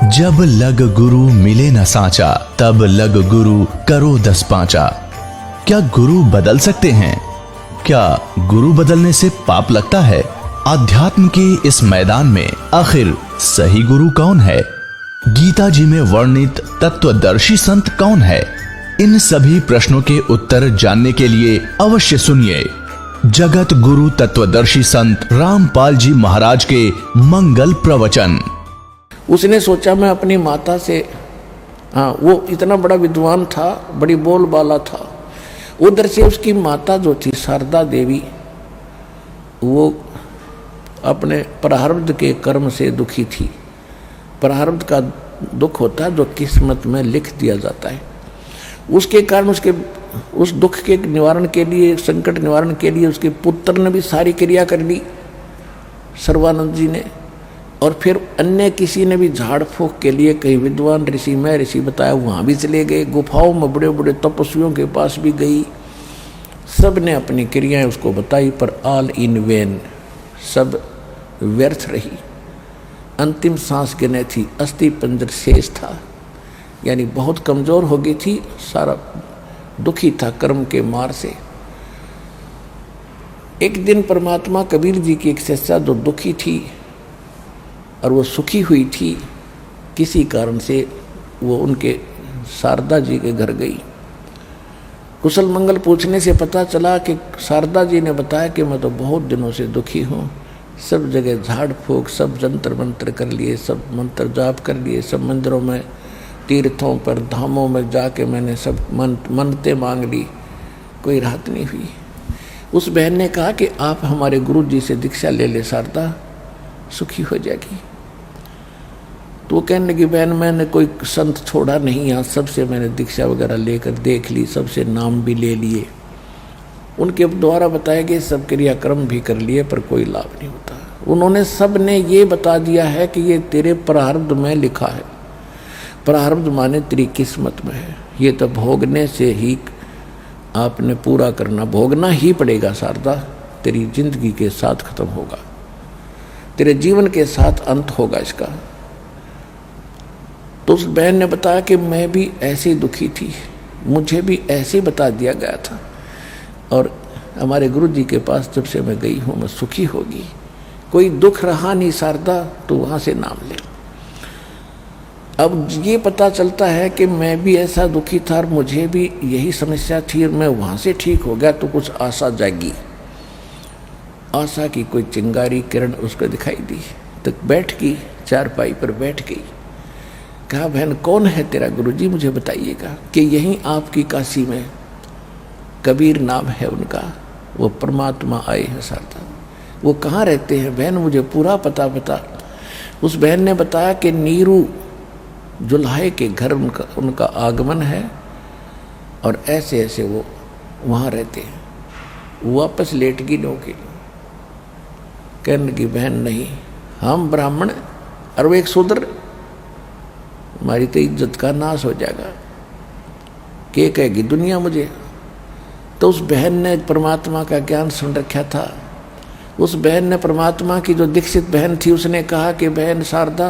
जब लग गुरु मिले न साचा, तब लग गुरु करो 10 पांचा। क्या गुरु बदल सकते हैं? क्या गुरु बदलने से पाप लगता है? आध्यात्म के इस मैदान में आखिर सही गुरु कौन है? गीता जी में वर्णित तत्वदर्शी संत कौन है? इन सभी प्रश्नों के उत्तर जानने के लिए अवश्य सुनिए जगत गुरु तत्वदर्शी संत रामपाल जी महाराज के मंगल प्रवचन। उसने सोचा मैं अपनी माता से, वो इतना बड़ा विद्वान था, बड़ी बोलबाला था। उधर से उसकी माता जो थी शारदा देवी, वो अपने प्रारब्ध के कर्म से दुखी थी। प्रारब्ध का दुख होता है जो किस्मत में लिख दिया जाता है। उसके कारण उस दुख के निवारण के लिए, संकट निवारण के लिए उसके पुत्र ने भी सारी क्रिया कर ली, सर्वानंद जी ने। और फिर अन्य किसी ने भी झाड़ फूक के लिए, कई विद्वान ऋषि, मैं ऋषि बताया, वहाँ भी चले गए। गुफाओं में बड़े बड़े तपस्वियों के पास भी गई। सब ने अपनी क्रियाएं उसको बताई, पर ऑल इन वेन, सब व्यर्थ रही। अंतिम सांस गिने थी, अस्थि पंजर शेष था, यानी बहुत कमजोर हो गई थी, सारा दुखी था कर्म के मार से। एक दिन परमात्मा कबीर जी की एक शिष्या जो दुखी थी और वो सुखी हुई थी, किसी कारण से वो उनके शारदा जी के घर गई। कुशल मंगल पूछने से पता चला कि शारदा जी ने बताया कि मैं तो बहुत दिनों से दुखी हूँ, सब जगह झाड़ फूक, सब जंतर मंत्र कर लिए, सब मंत्र जाप कर लिए, सब मंदिरों में, तीर्थों पर, धामों में जाके मैंने सब मन्नतें मांग ली, कोई राहत नहीं हुई। उस बहन ने कहा कि आप हमारे गुरु जी से दीक्षा ले ले, शारदा सुखी हो जाएगी। तो वो कहने लगी, बहन मैंने कोई संत छोड़ा नहीं, यहाँ सबसे मैंने दीक्षा वगैरह लेकर देख ली, सबसे नाम भी ले लिए, उनके द्वारा बताए गए सब क्रियाक्रम भी कर लिए, पर कोई लाभ नहीं होता। उन्होंने सब ने ये बता दिया है कि ये तेरे प्रारब्ध में लिखा है। प्रारब्ध माने तेरी किस्मत में है, ये तो भोगने से ही आपने पूरा करना, भोगना ही पड़ेगा शारदा, तेरी जिंदगी के साथ खत्म होगा, तेरे जीवन के साथ अंत होगा इसका। तो उस बहन ने बताया कि मैं भी ऐसी दुखी थी, मुझे भी ऐसे बता दिया गया था, और हमारे गुरु जी के पास जब से मैं गई हूँ मैं सुखी होगी, कोई दुख रहा नहीं शारदा, तो वहाँ से नाम ले। अब ये पता चलता है कि मैं भी ऐसा दुखी था और मुझे भी यही समस्या थी, और मैं वहाँ से ठीक हो गया तो कुछ आशा जागी। आशा की कोई चिंगारी किरण उसको दिखाई दी, तो बैठ गई, चारपाई पर बैठ गई। कहा, बहन कौन है तेरा गुरुजी, मुझे बताइएगा। कि यहीं आपकी काशी में कबीर नाम है उनका, वो परमात्मा आए हैं शारदा। वो कहाँ रहते हैं बहन, मुझे पूरा पता बता। उस बहन ने बताया कि नीरू जुल्हाए के घर उनका आगमन है, और ऐसे ऐसे वो वहाँ रहते हैं। वो वापस लेट गई नौके। कहने की, बहन नहीं, हम ब्राह्मण और वो एक शूद्र, हमारी तो इज्जत का नाश हो जाएगा, क्या कहेगी दुनिया मुझे। तो उस बहन ने परमात्मा का ज्ञान सुन रखा था। उस बहन ने, परमात्मा की जो दीक्षित बहन थी, उसने कहा कि बहन शारदा,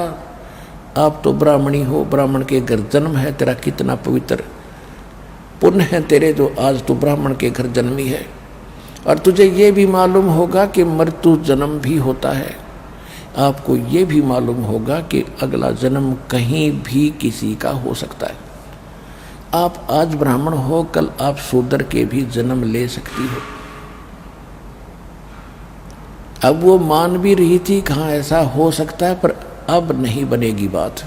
आप तो ब्राह्मणी हो, ब्राह्मण के घर जन्म है, तेरा कितना पवित्र पुण्य है तेरे जो आज तू ब्राह्मण के घर जन्मी है। और तुझे ये भी मालूम होगा कि मृत्यु जन्म भी होता है। आपको ये भी मालूम होगा कि अगला जन्म कहीं भी किसी का हो सकता है। आप आज ब्राह्मण हो, कल आप शूद्र के भी जन्म ले सकती हो। अब वो मान भी रही थी, कहाँ ऐसा हो सकता है, पर अब नहीं बनेगी बात।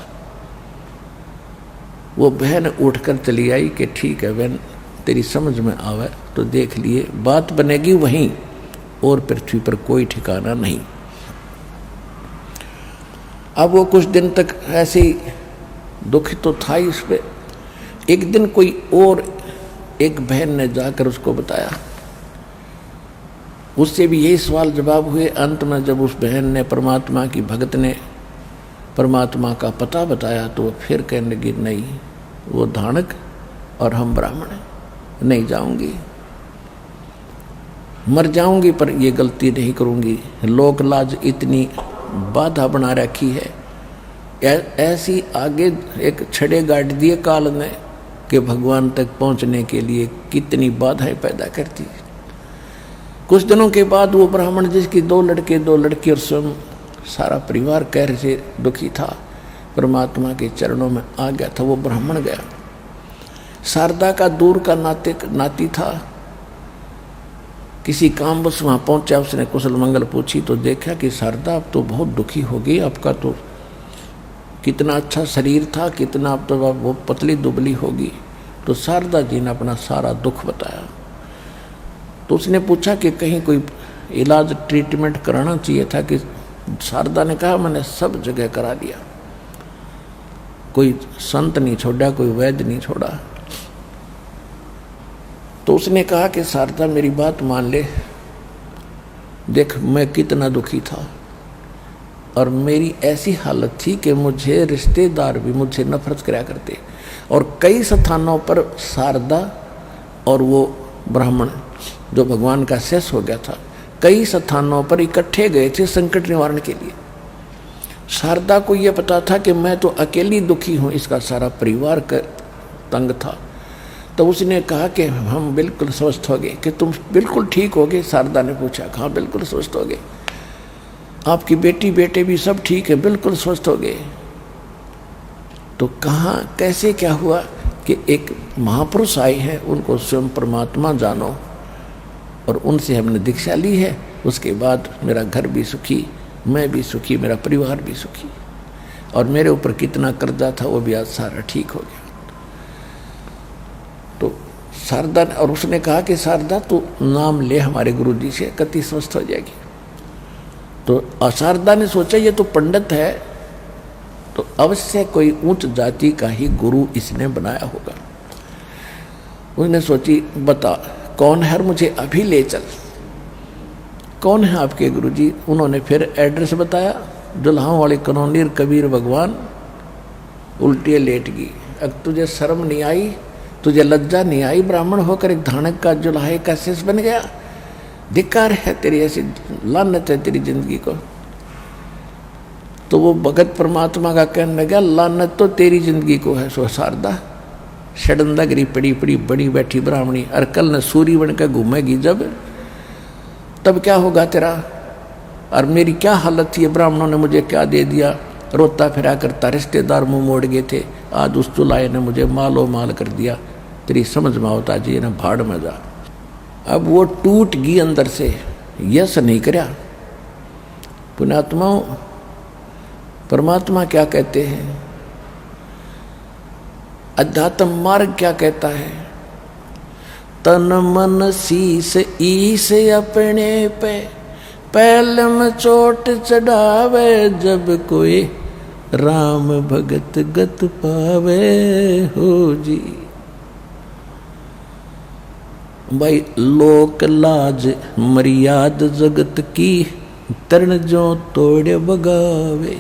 वो बहन उठकर चली आई कि ठीक है बहन, तेरी समझ में आवे तो देख लिए, बात बनेगी वहीं, और पृथ्वी पर कोई ठिकाना नहीं। अब वो कुछ दिन तक ऐसे ही दुख तो था ही उस पर। एक दिन कोई और एक बहन ने जाकर उसको बताया, उससे भी यही सवाल जवाब हुए। अंत में जब उस बहन ने, परमात्मा की भगत ने परमात्मा का पता बताया, तो वो फिर कहने लगी, नहीं वो धानक और हम ब्राह्मण हैं, नहीं जाऊंगी, मर जाऊंगी पर ये गलती नहीं करूंगी। लोक लाज इतनी बाधा बना रखी है ऐसी आगे एक छड़े गाड़ दिए काल ने कि भगवान तक पहुंचने के लिए कितनी बाधाएं पैदा करती। कुछ दिनों के बाद वो ब्राह्मण जिसकी 2 लड़के 2 लड़की और स्वयं सारा परिवार कहर से दुखी था, परमात्मा के चरणों में आ गया था। वो ब्राह्मण गया, शारदा का दूर का नाती था, किसी काम बस वहाँ पहुंचा। उसने कुशल मंगल पूछी तो देखा कि शारदा अब तो बहुत दुखी हो गई, आपका तो कितना अच्छा शरीर था, कितना अब तो वो पतली दुबली होगी। तो शारदा जी ने अपना सारा दुख बताया। तो उसने पूछा कि कहीं कोई इलाज ट्रीटमेंट कराना चाहिए था कि शारदा ने कहा मैंने सब जगह करा लिया, कोई संत नहीं छोड़ा, कोई वैद्य नहीं छोड़ा। तो उसने कहा कि शारदा मेरी बात मान ले, देख मैं कितना दुखी था और मेरी ऐसी हालत थी कि मुझे रिश्तेदार भी मुझसे नफरत कराया करते, और कई स्थानों पर शारदा और वो ब्राह्मण जो भगवान का शेष हो गया था, कई स्थानों पर इकट्ठे गए थे संकट निवारण के लिए। शारदा को यह पता था कि मैं तो अकेली दुखी हूँ, इसका सारा परिवार तंग था। तो उसने कहा कि हम बिल्कुल स्वस्थ हो गए। कि तुम बिल्कुल ठीक हो गए? शारदा ने पूछा। हाँ बिल्कुल स्वस्थ हो गए। आपकी बेटी बेटे भी सब ठीक है? बिल्कुल स्वस्थ हो गए। तो कहाँ कैसे क्या हुआ कि एक महापुरुष आए हैं, उनको स्वयं परमात्मा जानो, और उनसे हमने दीक्षा ली है। उसके बाद मेरा घर भी सुखी, मैं भी सुखी, मेरा परिवार भी सुखी, और मेरे ऊपर कितना कर्जा था वो भी आज सारा ठीक हो गया। तो शारदा, और उसने कहा कि शारदा तू नाम ले हमारे गुरु जी से, कति स्वस्थ हो जाएगी। तो शारदा ने सोचा ये तो पंडित है, तो अवश्य कोई उच्च जाति का ही गुरु इसने बनाया होगा। उसने सोची बता कौन है, मुझे अभी ले चल। कौन है आपके गुरुजी? उन्होंने फिर एड्रेस बताया, दुल्हाओं वाली कॉलोनी, कबीर भगवान, उल्टी लेट गई। अब तुझे शर्म नहीं आई, तुझे लज्जा नहीं आई? ब्राह्मण होकर एक धानक का जुल्हा का शेष बन गया। धिक्कार है तेरी, ऐसी लानत है तेरी जिंदगी को। तो वो भगत परमात्मा का कहने लगा लानत तो तेरी जिंदगी को है। सो शारदा षडंदागिरी पड़ी पड़ी बड़ी बैठी ब्राह्मणी, और कल न सूरी बनकर घूमेगी जब, तब क्या होगा तेरा? और मेरी क्या हालत थी, ब्राह्मणों ने मुझे क्या दे दिया, रोता फिरा करता, रिश्तेदार मुंह मोड़ गए थे, आज उस चुलाए ने मुझे मालो माल कर दिया। तेरी समझ में होता जी ना भाड़ में जा। अब वो टूट गई अंदर से, यस नहीं करया। पुण्यात्माओं, परमात्मा क्या कहते हैं, अध्यात्म मार्ग क्या कहता है? तन मन शीस ईस अपने पे, पहले में चोट चढ़ावे, जब कोई राम भगत गत पावे हो जी। भाई लोक लाज मर्याद जगत की, तरण जो तोड़े बगावे।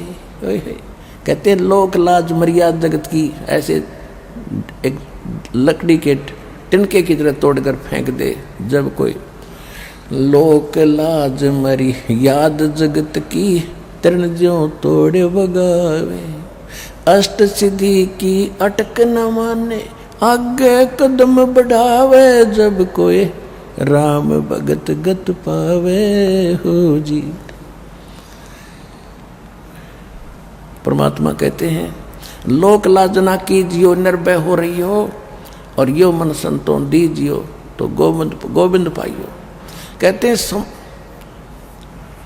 कहते लोक लाज मर्याद जगत की, ऐसे एक लकड़ी के तिनके की तरह तोड़कर फेंक दे जब कोई। लोक लाज मर्याद जगत की, तरण ज्यों तोड़े बगावे। अष्ट सिद्धि की अटक न माने, आगे कदम बढ़ावे, जब कोई राम भगत गत पावे हो जी। परमात्मा कहते हैं लोक लाजना कीजियो, निर्भय हो रही हो, और यो मन संतों दीजियो, तो गोविंद पाइयो। कहते हैं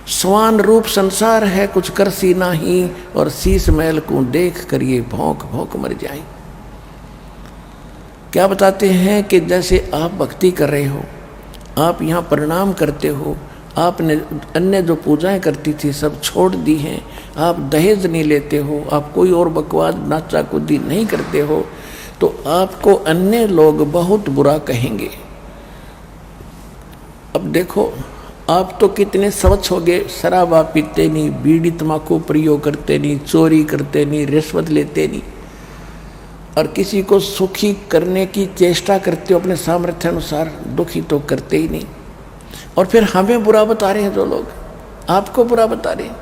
स्वान रूप संसार है, कुछ कर सी नाही, और शीश महल को देख कर ये भौंक भौंक मर जाए। क्या बताते हैं कि जैसे आप भक्ति कर रहे हो, आप यहाँ प्रणाम करते हो, आपने अन्य जो पूजाएं करती थी सब छोड़ दी हैं, आप दहेज नहीं लेते हो, आप कोई और बकवास नाचा कूदी नहीं करते हो, तो आपको अन्य लोग बहुत बुरा कहेंगे। अब देखो आप तो कितने स्वच्छ हो गए, शराब आप पीते नहीं, बीड़ी तम्बाकू प्रयोग करते नहीं, चोरी करते नहीं, रिश्वत लेते नहीं, और किसी को सुखी करने की चेष्टा करते हो अपने सामर्थ्य अनुसार, दुखी तो करते ही नहीं। और फिर हमें बुरा बता रहे हैं जो लोग, आपको बुरा बता रहे हैं।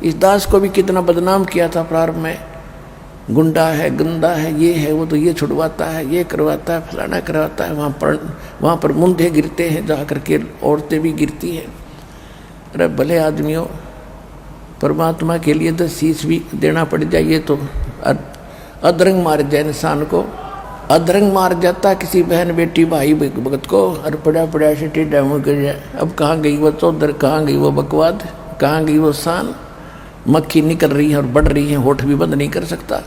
इस दास को भी कितना बदनाम किया था प्रारंभ में, गुंडा है, गंदा है, ये है, वो तो ये छुड़वाता है, ये करवाता है, फलाना करवाता है, वहाँ पर मुंडे गिरते हैं, जा करके औरतें भी गिरती हैं। अरे भले आदमियों, परमात्मा के लिए तो शीश भी देना पड़ जाए तो अधरंग मार जाए इंसान को, अधरंग मार जाता किसी बहन बेटी भाई भगत को, और पड़ा पड़ा से टेढ़ा मुँह कर जाए। अब कहाँ गई वो चौधर, कहाँ गई वो बकवाद, कहाँ गई वो शान। मक्खी निकल रही है और बढ़ रही है, होठ भी बंद नहीं कर सकता।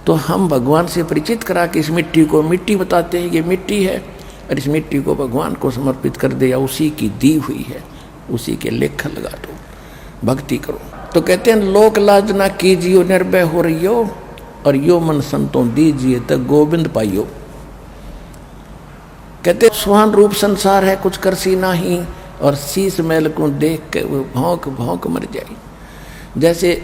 तो हम भगवान से परिचित करा के इस मिट्टी को मिट्टी बताते हैं, ये मिट्टी है, और इस मिट्टी को भगवान को समर्पित कर दे, या उसी की दी हुई है, उसी के लेखा लगा दो, भक्ति करो। तो कहते हैं लोक लाज ना कीजियो, निर्भय हो रही हो, और यो मन संतों दीजिए तक गोविंद पाइयो। कहते सुहान रूप संसार है, कुछ करसी नाही, और शीश मैल को देख के वो भौंक भौंक मर जाए। जैसे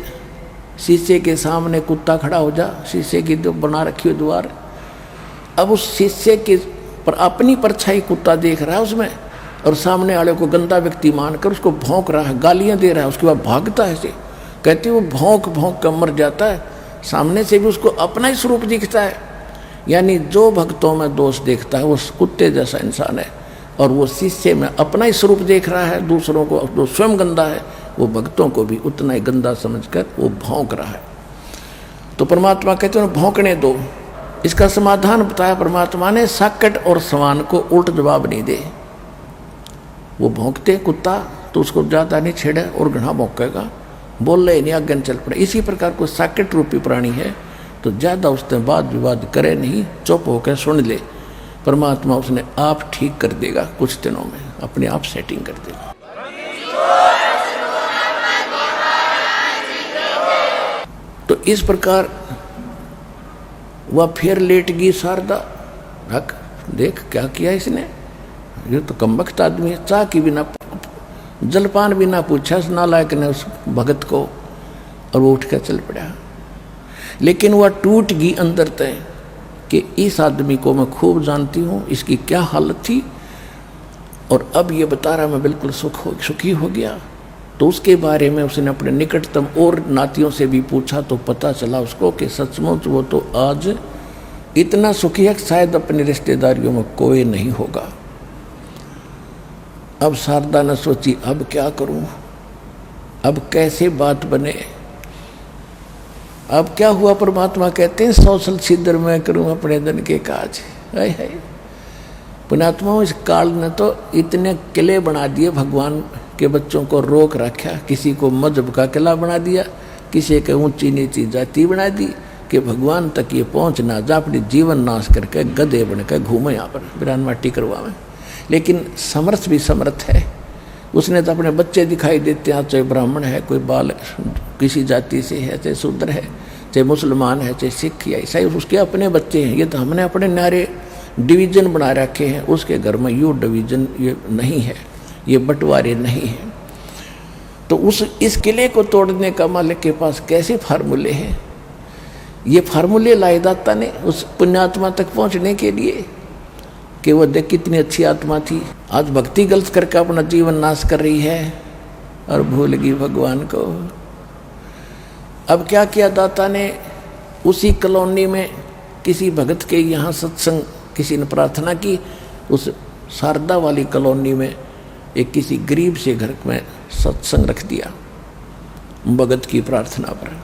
शीशे के सामने कुत्ता खड़ा हो जा, शीशे की जो बना रखी हो द्वार, अब उस शीशे के पर अपनी परछाई कुत्ता देख रहा है उसमें, और सामने वाले को गंदा व्यक्ति मानकर उसको भौंक रहा है, गालियां दे रहा है, उसके बाद भागता है ऐसे। कहती वो भौंक भौंक कर मर जाता है, सामने से भी उसको अपना ही स्वरूप दिखता है। यानी जो भक्तों में दोष देखता है वो कुत्ते जैसा इंसान है, और वो शीशे में अपना ही स्वरूप देख रहा है, दूसरों को जो स्वयं गंदा है वो भक्तों को भी उतना ही गंदा समझकर वो भौंक रहा है। तो परमात्मा कहते हैं भौंकने दो। इसका समाधान बताया परमात्मा ने, साकट और सवान को उल्ट जवाब नहीं दे। वो भौंकते कुत्ता तो उसको ज़्यादा नहीं छेड़े और घना भौंकेगा, बोल रहे नहीं, आगे चल पड़े। इसी प्रकार को साकट रूपी प्राणी है, तो ज़्यादा उसने वाद विवाद करे नहीं, चुप होकर सुन ले। परमात्मा उसने आप ठीक कर देगा, कुछ दिनों में अपने आप सेटिंग कर देगा। तो इस प्रकार वह फिर लेट गई शारदा। रख देख क्या किया इसने, ये तो कमबख्त आदमी है। चाह की बिना जलपान भी ना पूछा उस नालायक ने उस भगत को, और वो उठ कर चल पड़ा। लेकिन वह टूट गई अंदर तय कि इस आदमी को मैं खूब जानती हूँ, इसकी क्या हालत थी, और अब ये बता रहा मैं बिल्कुल सुखी हो गया। तो उसके बारे में उसने अपने निकटतम और नातियों से भी पूछा, तो पता चला उसको कि सचमुच वो तो आज इतना सुखी है शायद अपनी रिश्तेदारियों में कोई नहीं होगा। अब शारदा ने सोची अब क्या करूं, अब कैसे बात बने। अब क्या हुआ, परमात्मा कहते हैं 100 छिद्र मैं करूं अपने धन के काज। है पुण्यात्मा, इस काल ने तो इतने किले बना दिए, भगवान के बच्चों को रोक रखा, किसी को मजहब का किला बना दिया, किसी के ऊंची नीची जाति बना दी कि भगवान तक ये पहुँच ना जा, अपनी जीवन नाश करके गधे बनकर घूमे यहाँ पर बिरान माटी करवावे। लेकिन समर्थ भी समर्थ है, उसने तो अपने बच्चे दिखाई देते हैं, चाहे ब्राह्मण है, कोई बाल किसी जाति से है, चाहे शूद्र है, चाहे मुसलमान है, चाहे सिख या ईसाई, उसके अपने बच्चे हैं। ये तो हमने अपने नारे डिवीज़न बना रखे हैं, उसके घर में यू डिवीज़न ये नहीं है, ये बंटवारे नहीं हैं। तो इस किले को तोड़ने का मालिक के पास कैसे फार्मूले हैं। ये फार्मूले लाए दाता ने उस पुण्यात्मा तक पहुंचने के लिए कि वो देख कितनी अच्छी आत्मा थी, आज भक्ति गलत करके अपना जीवन नाश कर रही है और भूल गई भगवान को। अब क्या किया दाता ने, उसी कॉलोनी में किसी भगत के यहाँ सत्संग किसी ने प्रार्थना की, उस शारदा वाली कॉलोनी में एक किसी गरीब से घर में सत्संग रख दिया भगत की प्रार्थना पर।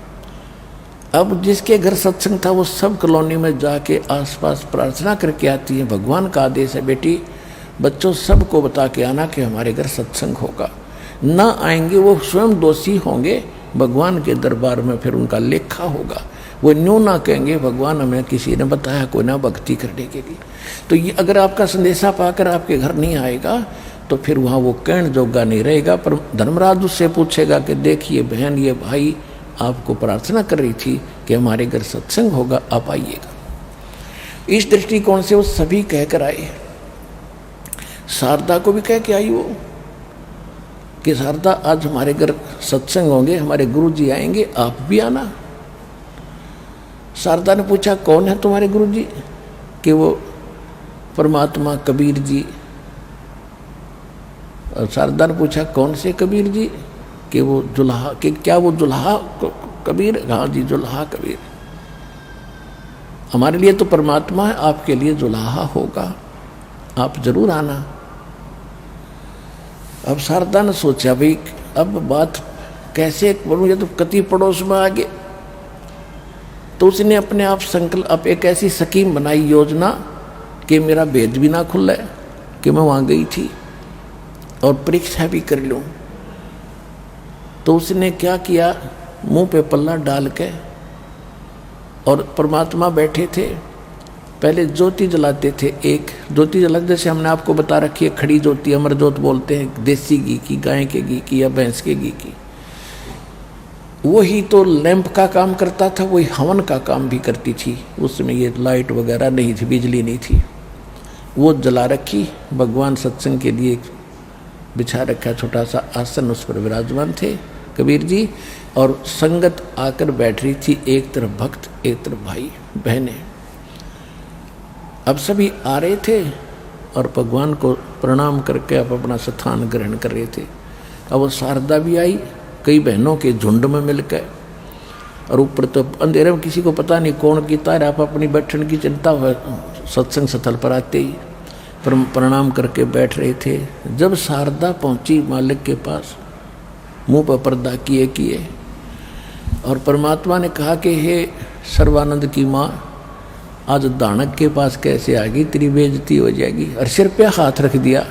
अब जिसके घर सत्संग था वो सब कॉलोनी में जाके आसपास प्रार्थना करके आती है। भगवान का आदेश है बेटी बच्चों सबको बता के आना कि हमारे घर सत्संग होगा, ना आएंगे वो स्वयं दोषी होंगे, भगवान के दरबार में फिर उनका लेखा होगा। वो न्यू ना कहेंगे भगवान हमें किसी ने बताया कोई ना भक्ति करने के लिए। तो ये अगर आपका संदेशा पाकर आपके घर नहीं आएगा तो फिर वहाँ वो कहण जोगा नहीं रहेगा। पर धर्मराज उससे पूछेगा कि देखिए बहन ये भाई आपको प्रार्थना कर रही थी कि हमारे घर सत्संग होगा, आप आइएगा। इस दृष्टिकोण से वो सभी कह कर आए। शारदा को भी कह के आई वो कि शारदा आज हमारे घर सत्संग होंगे, हमारे गुरु जी आएंगे, आप भी आना। शारदा ने पूछा कौन है तुम्हारे गुरु जी? कि वो परमात्मा कबीर जी। और शारदा ने पूछा कौन से कबीर जी? कि वो जुल्हा, कि क्या वो जुल्हा कबीर? हाँ जी जुल्हा कबीर। हमारे लिए तो परमात्मा है, आपके लिए जुलाहा होगा, आप जरूर आना। अब शारदा ने सोचा भाई अब बात कैसे करूँ, ये तो कति पड़ोस में आ गए। तो उसने अपने आप संकल्प एक ऐसी स्कीम बनाई, योजना कि मेरा भेद भी ना खुले कि मैं वहाँ गई थी और परीक्षा भी कर लूँ। तो उसने क्या किया, मुंह पे पल्ला डाल के, और परमात्मा बैठे थे, पहले ज्योति जलाते थे। एक ज्योति जलाते, जैसे हमने आपको बता रखी है खड़ी ज्योति, अमर ज्योत बोलते हैं, देसी घी की, गाय के घी की या भैंस के घी की। वही तो लैंप का काम करता था, वही हवन का काम भी करती थी। उसमें ये लाइट वगैरह नहीं थी, बिजली नहीं थी। वो जला रखी, भगवान सत्संग के लिए बिछा रखा छोटा सा आसन, उस पर विराजमान थे कबीर जी, और संगत आकर बैठ रही थी, एक तरफ भक्त एक तरफ भाई बहनें। अब सभी आ रहे थे और भगवान को प्रणाम करके अब अपना स्थान ग्रहण कर रहे थे। अब वो शारदा भी आई, कई बहनों के झुंड में मिलकर, और ऊपर तो अंधेरे में किसी को पता नहीं कौन की तार, आप अपनी बैठने की चिंता हुआ सत्संग स्थल पर आते ही प्रणाम करके बैठ रहे थे। जब शारदा पहुंची मालिक के पास, मुंह पर पर्दा किए किए, और परमात्मा ने कहा कि हे सर्वानंद की माँ, आज दानक के पास कैसे आ गई, तेरी बेइज्जती हो जाएगी। और सिर पे हाथ रख दिया,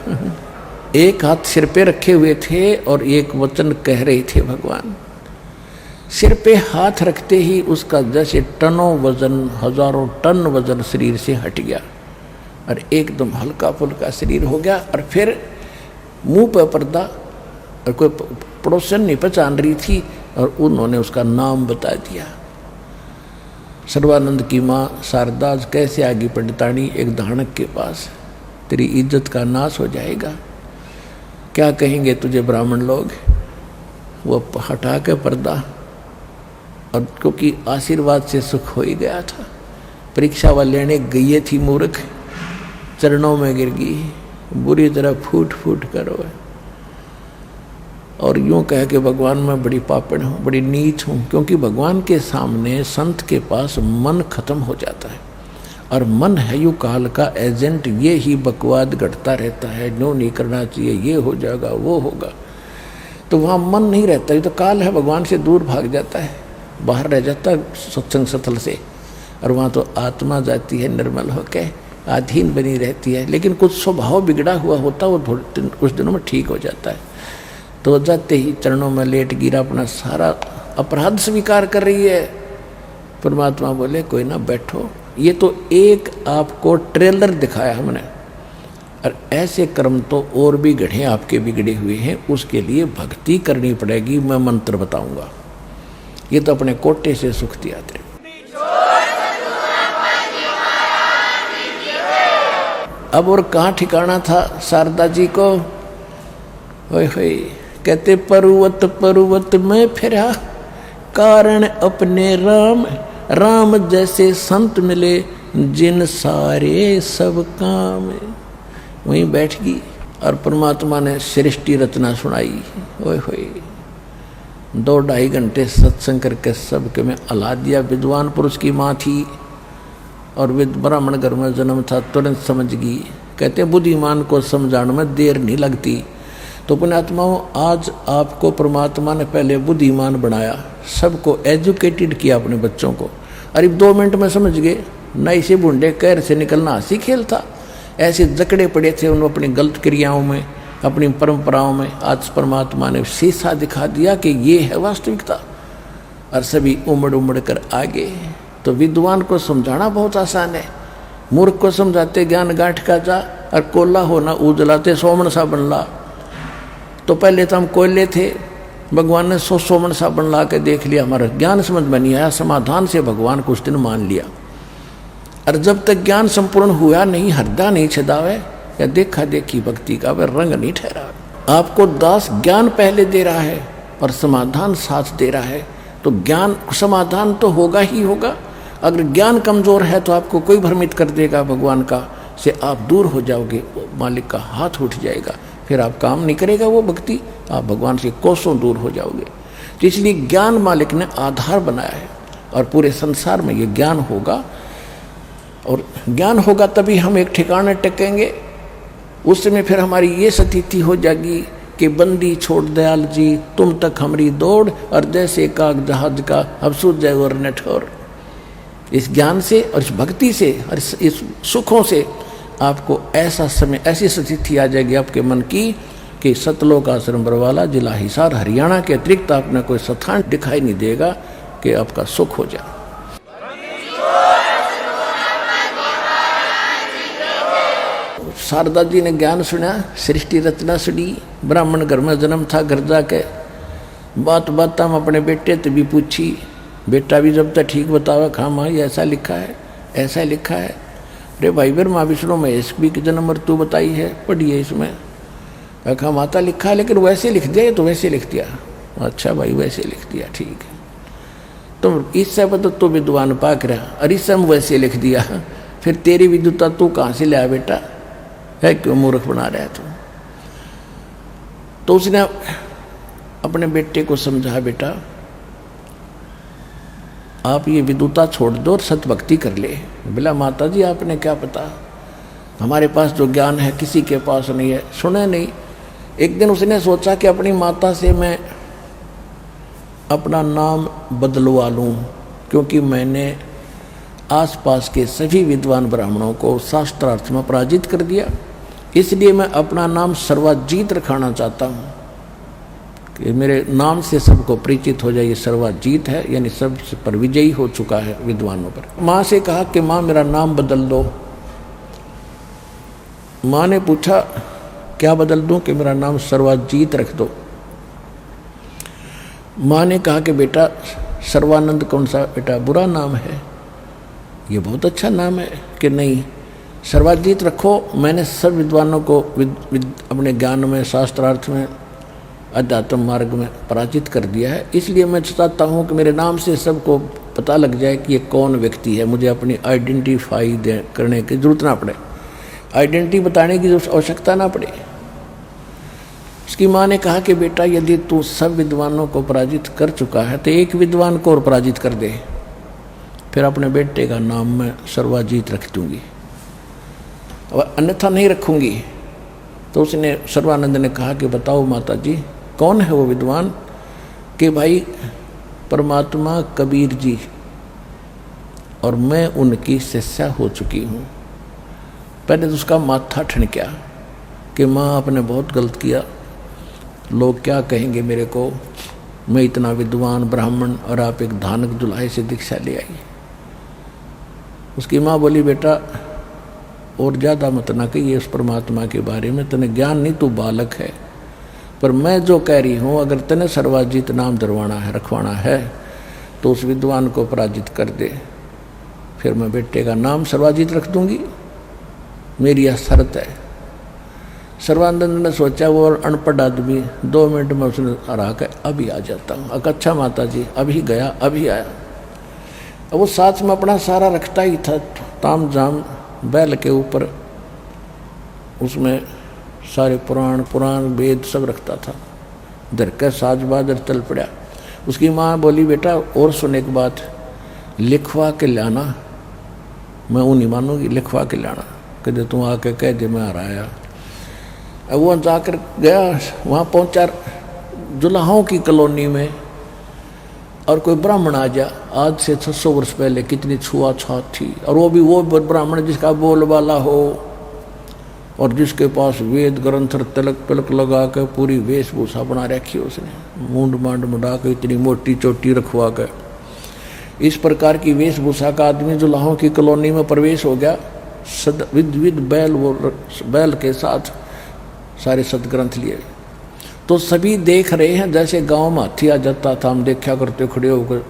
एक हाथ सिर पे रखे हुए थे और एक वचन कह रहे थे भगवान। सिर पे हाथ रखते ही उसका जैसे टनों वजन, हजारों टन वजन शरीर से हट गया और एकदम हल्का फुल्का शरीर हो गया। और फिर मुंह पर पर्दा, और कोई पड़ोसन नहीं पहचान रही थी, और उन्होंने उसका नाम बता दिया। सर्वानंद की माँ शारदा कैसे आगे पंडितानी एक दानक के पास, तेरी इज्जत का नाश हो जाएगा, क्या कहेंगे तुझे ब्राह्मण लोग। वो हटा के पर्दा, और क्योंकि आशीर्वाद से सुख हो ही गया था, परीक्षा वाले लेने गई थी मूर्ख, चरणों में गिर गई, बुरी तरह फूट फूट कर रोए, और यूं कह के भगवान मैं बड़ी पापड़ हूँ, बड़ी नीच हूँ। क्योंकि भगवान के सामने संत के पास मन खत्म हो जाता है, और मन है यू काल का एजेंट, ये ही बकवाद घटता रहता है, जो नहीं करना चाहिए, ये हो जाएगा वो होगा, तो वहाँ मन नहीं रहता। ये तो काल है, भगवान से दूर भाग जाता है, बाहर रह जाता है सत्संग स्थल से, और वहाँ तो आत्मा जाती है निर्मल होके, अधीन बनी रहती है। लेकिन कुछ स्वभाव बिगड़ा हुआ होता, वो कुछ दिनों में ठीक हो जाता है। तो जाते ही चरणों में लेट गिरा, अपना सारा अपराध स्वीकार कर रही है। परमात्मा बोले कोई ना, बैठो, ये तो एक आपको ट्रेलर दिखाया हमने, और ऐसे कर्म तो और भी गढ़े आपके बिगड़े हुए हैं, उसके लिए भक्ति करनी पड़ेगी। मैं मंत्र बताऊंगा, ये तो अपने कोटे से सुख दिया थे। अब और कहाँ ठिकाना था शारदा जी को। होय होय, कहते पर्वत पर्वत में फिरा, कारण अपने राम, राम जैसे संत मिले, जिन सारे सब काम। वहीं बैठ गई और परमात्मा ने सृष्टि रचना सुनाई। ओए होए, 2-2.5 घंटे सत्संग करके सबके में अला दिया। विद्वान पुरुष की माँ थी और ब्राह्मण घर में जन्म था, तुरंत समझ गई। कहते बुद्धिमान को समझाने में देर नहीं लगती। तो पुण्यात्माओं, आज आपको परमात्मा ने पहले बुद्धिमान बनाया, सबको एजुकेटेड किया अपने बच्चों को, अरे 2 मिनट में समझ गए। नई से बूढ़े कैर से निकलना हंसी खेल था, ऐसे जकड़े पड़े थे उन अपनी गलत क्रियाओं में, अपनी परंपराओं में। आज परमात्मा ने शीशा दिखा दिया कि ये है वास्तविकता, और सभी उमड़ उमड़ कर आगे। तो विद्वान को समझाना बहुत आसान है, मूर्ख को समझाते ज्ञान गांठ का जा, और कोला होना उजलाते सोमन सा बनला। तो पहले तो हम कोयले थे, भगवान ने सोमन सा बन ला के देख लिया, हमारा ज्ञान समझ में नहीं आया, समाधान से भगवान कुछ दिन मान लिया। और जब तक ज्ञान संपूर्ण हुआ नहीं, हृदय नहीं छदावे, या देखा देखी भक्ति का वह रंग नहीं ठहरा। आपको दास ज्ञान पहले दे रहा है और समाधान साथ दे रहा है, तो ज्ञान समाधान तो होगा ही होगा। अगर ज्ञान कमजोर है तो आपको कोई भ्रमित कर देगा भगवान का, से आप दूर हो जाओगे, मालिक का हाथ उठ जाएगा, फिर आप काम नहीं करेगा वो भक्ति, आप भगवान से कोसों दूर हो जाओगे। तो इसलिए ज्ञान मालिक ने आधार बनाया है, और पूरे संसार में ये ज्ञान होगा और ज्ञान होगा तभी हम एक ठिकाने टेकेंगे। उस समय फिर हमारी ये स्थिति हो जाएगी कि बंदी छोड़ दयाल जी तुम तक हमारी दौड़, और जैसे काग जहाज का अब सूझ जाए और न ठोर। इस ज्ञान से और इस भक्ति से और इस सुखों से आपको ऐसा समय, ऐसी स्थिति आ जाएगी आपके मन की कि सतलोक आश्रम बरवाला, जिला हिसार, हरियाणा के अतिरिक्त आपने कोई स्थान दिखाई नहीं देगा कि आपका सुख हो जाए। शारदा जी ने ज्ञान सुना, सृष्टि रचना सुनी, ब्राह्मण घर में जन्म था, घर जाके बात बात हम अपने बेटे से भी पूछी, बेटा भी जब तक ठीक बतावा, खा माँ ये ऐसा लिखा है, ऐसा लिखा है। अरे भाई ब्रह्मा विष्णु महेश भी की जन्म मृत्यु बताई है, पढ़िए इसमें। कहा माता लिखा है लेकिन वैसे लिख दिया, तो वैसे लिख दिया। अच्छा भाई वैसे लिख दिया, ठीक है। तुम इससे बता तो विद्वान पाक रहा, और इससे हम वैसे लिख दिया, फिर तेरी विद्वता तू कहाँ से लाया बेटा, है क्यों मूर्ख बना रहा है तू। तो उसने अपने बेटे को समझा, बेटा आप ये विद्वता छोड़ दो और सतभक्ति कर ले। बोला माता जी आपने क्या पता, हमारे पास जो ज्ञान है किसी के पास नहीं है, सुने नहीं। एक दिन उसने सोचा कि अपनी माता से मैं अपना नाम बदलवा लूं, क्योंकि मैंने आसपास के सभी विद्वान ब्राह्मणों को शास्त्रार्थ में पराजित कर दिया, इसलिए मैं अपना नाम सर्वाजीत रखाना चाहता हूँ कि मेरे नाम से सबको परिचित हो जाए। ये सर्वाजीत है, यानी सब पर विजयी हो चुका है विद्वानों पर। माँ से कहा कि माँ मेरा नाम बदल दो। माँ ने पूछा क्या बदल दूं, कि मेरा नाम सर्वाजीत रख दो। माँ ने कहा कि बेटा सर्वानंद कौन सा बेटा बुरा नाम है, ये बहुत अच्छा नाम है। कि नहीं सर्वाजीत रखो, मैंने सब विद्वानों को अपने ज्ञान में, शास्त्रार्थ में, अध्यात्म मार्ग में पराजित कर दिया है, इसलिए मैं चाहता हूँ कि मेरे नाम से सबको पता लग जाए कि ये कौन व्यक्ति है, मुझे अपनी आइडेंटिफाई करने की जरूरत ना पड़े, आइडेंटिटी बताने की आवश्यकता ना पड़े। उसकी माँ ने कहा कि बेटा यदि तू सब विद्वानों को पराजित कर चुका है तो एक विद्वान को और पराजित कर दे, फिर अपने बेटे का नाम मैं सर्वाजीत रख दूंगी, और अन्यथा नहीं रखूंगी। तो उसने सर्वानंद ने कहा कि बताओ माता जी कौन है वो विद्वान। कि भाई परमात्मा कबीर जी, और मैं उनकी शिष्या हो चुकी हूँ। पहले तो उसका माथा ठनका कि माँ आपने बहुत गलत किया, लोग क्या कहेंगे मेरे को, मैं इतना विद्वान ब्राह्मण और आप एक धानक दुल्हाई से दीक्षा ले आई। उसकी माँ बोली बेटा और ज़्यादा मत ना कहिए उस परमात्मा के बारे में, तने ज्ञान नहीं, तू बालक है, पर मैं जो कह रही हूँ अगर तने सर्वाजीत नाम दरवाना है, रखवाना है, तो उस विद्वान को पराजित कर दे, फिर मैं बेटे का नाम सर्वाजीत रख दूंगी, मेरी यह शर्त है। सर्वानंद ने सोचा वो अनपढ़ आदमी 2 मिनट में उसने हरा कर अभी आ जाता हूँ। अच्छा माता जी, अभी गया अभी आया। अब वो साथ में अपना सारा रखता ही था, ताम जाम बैल के ऊपर, उसमें सारे पुराण वेद सब रखता था, धर के साज बाजर चल पड़ा। उसकी माँ बोली बेटा और सुने एक बात, लिखवा के लाना, मैं वो नहीं मानूंगी, लिखवा के लाना, कहते तू आके कह दे मैं आ रहा आया। अब वो जाकर गया, वहाँ पहुँचा जुलाहों की कॉलोनी में, और कोई ब्राह्मण आ जा, आज से 600 वर्ष पहले कितनी छुआछात थी, और वो भी वो ब्राह्मण जिसका बोलबाला हो और जिसके पास वेद ग्रंथ तिलक पिलक लगा कर पूरी वेशभूषा बना रखी उसने, मूंड मांड मुड़ा कर इतनी मोटी चोटी रखवा कर, इस प्रकार की वेशभूषा का आदमी जुलाहों की कॉलोनी में प्रवेश हो गया। विद बैल के साथ सारे सदग्रंथ लिए। तो सभी देख रहे हैं जैसे गांव में हाथी आ जाता था, हम देखा करते खड़े होकर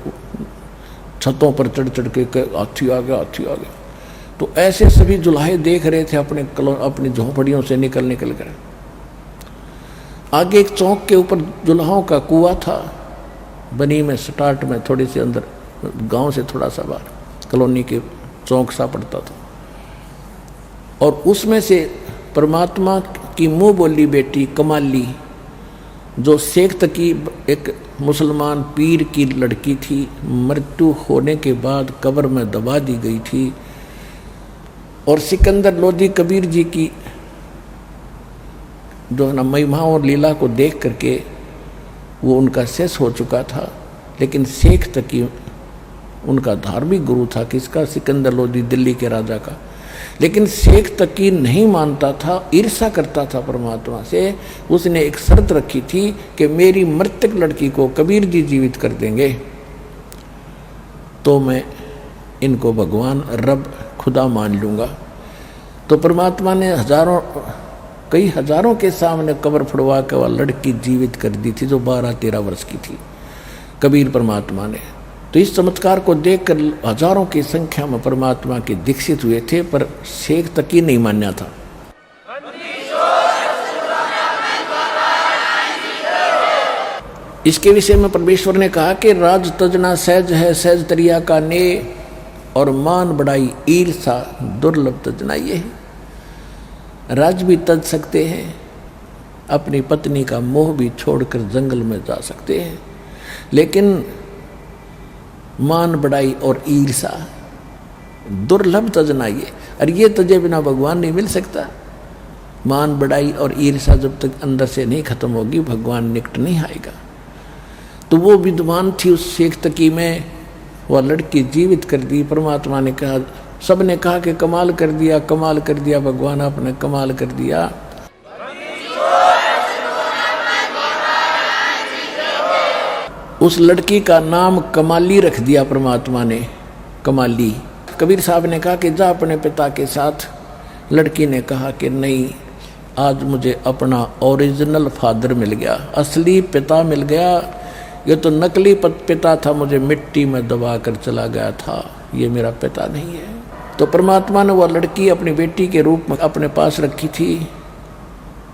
छतों पर चढ़ चढ़ के हाथी आ गया, हाथी आ गया। तो ऐसे सभी जुलाहे देख रहे थे अपनी झोंपड़ियों से निकल कर। आगे एक चौक के ऊपर जुलाहों का कुआं था, बनी में स्टार्ट में थोड़ी सी अंदर, गांव से थोड़ा सा बाहर कॉलोनी के चौक सा पड़ता था, और उसमें से परमात्मा की मुंह बोली बेटी कमाली, जो शेख की एक मुसलमान पीर की लड़की थी, मृत्यु होने के बाद कब्र में दबा दी गई थी, और सिकंदर लोधी कबीर जी की जो है ना महिमा और लीला को देख करके वो उनका शेष हो चुका था, लेकिन शेख तकी उनका धार्मिक गुरु था। किसका? सिकंदर लोधी, दिल्ली के राजा का। लेकिन शेख तकी नहीं मानता था, ईर्ष्या करता था परमात्मा से। उसने एक शर्त रखी थी कि मेरी मृतक लड़की को कबीर जी जीवित कर देंगे तो मैं इनको भगवान रब खुदा मान लूँगा। तो परमात्मा ने कई हजारों के सामने कब्र फड़वा के वह लड़की जीवित कर दी थी जो 12-13 वर्ष की थी, कबीर परमात्मा ने। तो इस चमत्कार को देखकर हजारों की संख्या में परमात्मा के दीक्षित हुए थे, पर शेख तक ही नहीं मान्या था। इसके विषय में परमेश्वर ने कहा कि राज तजना सहज है, सहज तरिया का ने, और मान बढ़ाई ईर्षा दुर्लभ तजना ये है। राज भी तज सकते हैं, अपनी पत्नी का मोह भी छोड़कर जंगल में जा सकते हैं, लेकिन मान बढ़ाई और ईर्षा दुर्लभ तजना ये, और ये तजे बिना भगवान नहीं मिल सकता। मान बढ़ाई और ईर्षा जब तक अंदर से नहीं खत्म होगी भगवान निकट नहीं आएगा। तो वो विद्वान थी, उस शेख तकी में वह लड़की जीवित कर दी। परमात्मा ने कहा, सब ने कहा कि कमाल कर दिया, कमाल कर दिया, भगवान आपने कमाल कर दिया। उस लड़की का नाम कमाली रख दिया परमात्मा ने, कमाली। कबीर साहब ने कहा कि जा अपने पिता के साथ। लड़की ने कहा कि नहीं, आज मुझे अपना ओरिजिनल फादर मिल गया, असली पिता मिल गया। ये तो नकली पिता था, मुझे मिट्टी में दबा कर चला गया था, ये मेरा पिता नहीं है। तो परमात्मा ने वह लड़की अपनी बेटी के रूप में अपने पास रखी थी,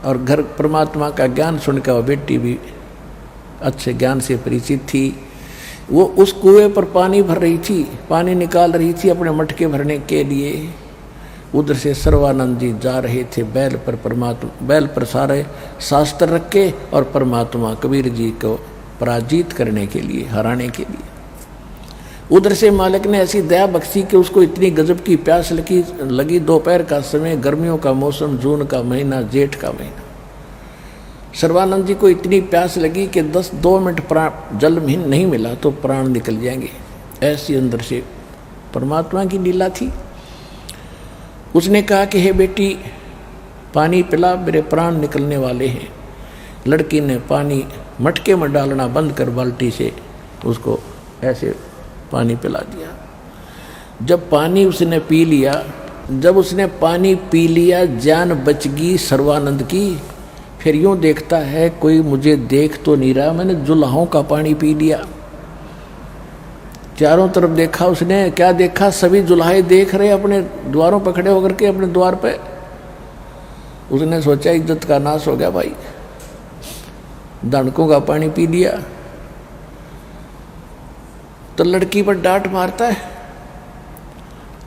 और घर परमात्मा का ज्ञान सुनकर वह बेटी भी अच्छे ज्ञान से परिचित थी। वो उस कुएं पर पानी भर रही थी, पानी निकाल रही थी अपने मटके भरने के लिए। उधर से सर्वानंद जी जा रहे थे बैल पर, परमात्मा बैल पर सारे शास्त्र रख के, और परमात्मा कबीर जी को पराजित करने के लिए, हराने के लिए। उधर से मालिक ने ऐसी दया बख्शी कि उसको इतनी गजब की प्यास लगी। दोपहर का समय, गर्मियों का मौसम, जून का महीना, जेठ का महीना। सर्वानंद जी को इतनी प्यास लगी कि 2 मिनट जल नहीं मिला तो प्राण निकल जाएंगे, ऐसी अंदर से परमात्मा की लीला थी। उसने कहा कि हे बेटी पानी पिला, मेरे प्राण निकलने वाले हैं। लड़की ने पानी मटके में डालना बंद कर बाल्टी से उसको ऐसे पानी पिला दिया। जब पानी उसने पी लिया, जब उसने पानी पी लिया, जान बच गई सर्वानंद की। फिर यूं देखता है कोई मुझे देख तो नहीं रहा, मैंने जुलाहों का पानी पी लिया। चारों तरफ देखा उसने, क्या देखा? सभी जुलाहे देख रहे अपने द्वारों पर खड़े होकर के, अपने द्वार पे। उसने सोचा इज्जत का नाश हो गया भाई, दणकों का पानी पी लिया। तो लड़की पर डांट मारता है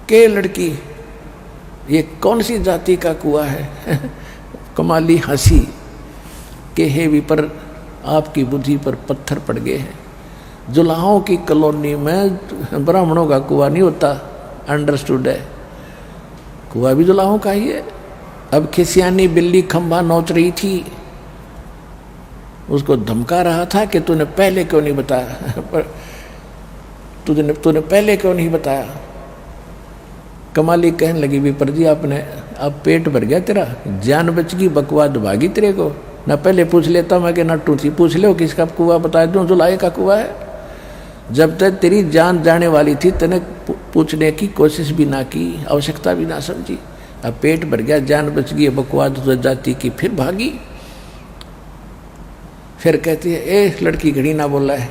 कि लड़की ये कौन सी जाति का कुआं है? कमाली हंसी कि हे विपर, आपकी बुद्धि पर पत्थर पड़ गए हैं। जुलाहों की कॉलोनी में ब्राह्मणों का कुआं नहीं होता, अंडरस्टूड है। कुआं भी जुलाहों का ही है। अब खिसियानी बिल्ली खंभा नोच रही थी, उसको धमका रहा था कि तूने पहले क्यों नहीं बताया, तूने पहले क्यों नहीं बताया। कमाली कहने लगी, विपर जी आपने, अब पेट भर गया तेरा, जान बच गई, बकवाद भागी तेरे को। ना पहले पूछ लेता मैं कि नट्टू थी, पूछ लो किसका कुआं बता दूं, जुलाई का कुआं है। जब तक तेरी जान जाने वाली थी तने पूछने की कोशिश भी ना की, आवश्यकता भी ना समझी। अब पेट भर गया, जान बच गई, बकवाद जाति की, फिर भागी। फिर कहती है, ए लड़की घड़ी ना बोला है,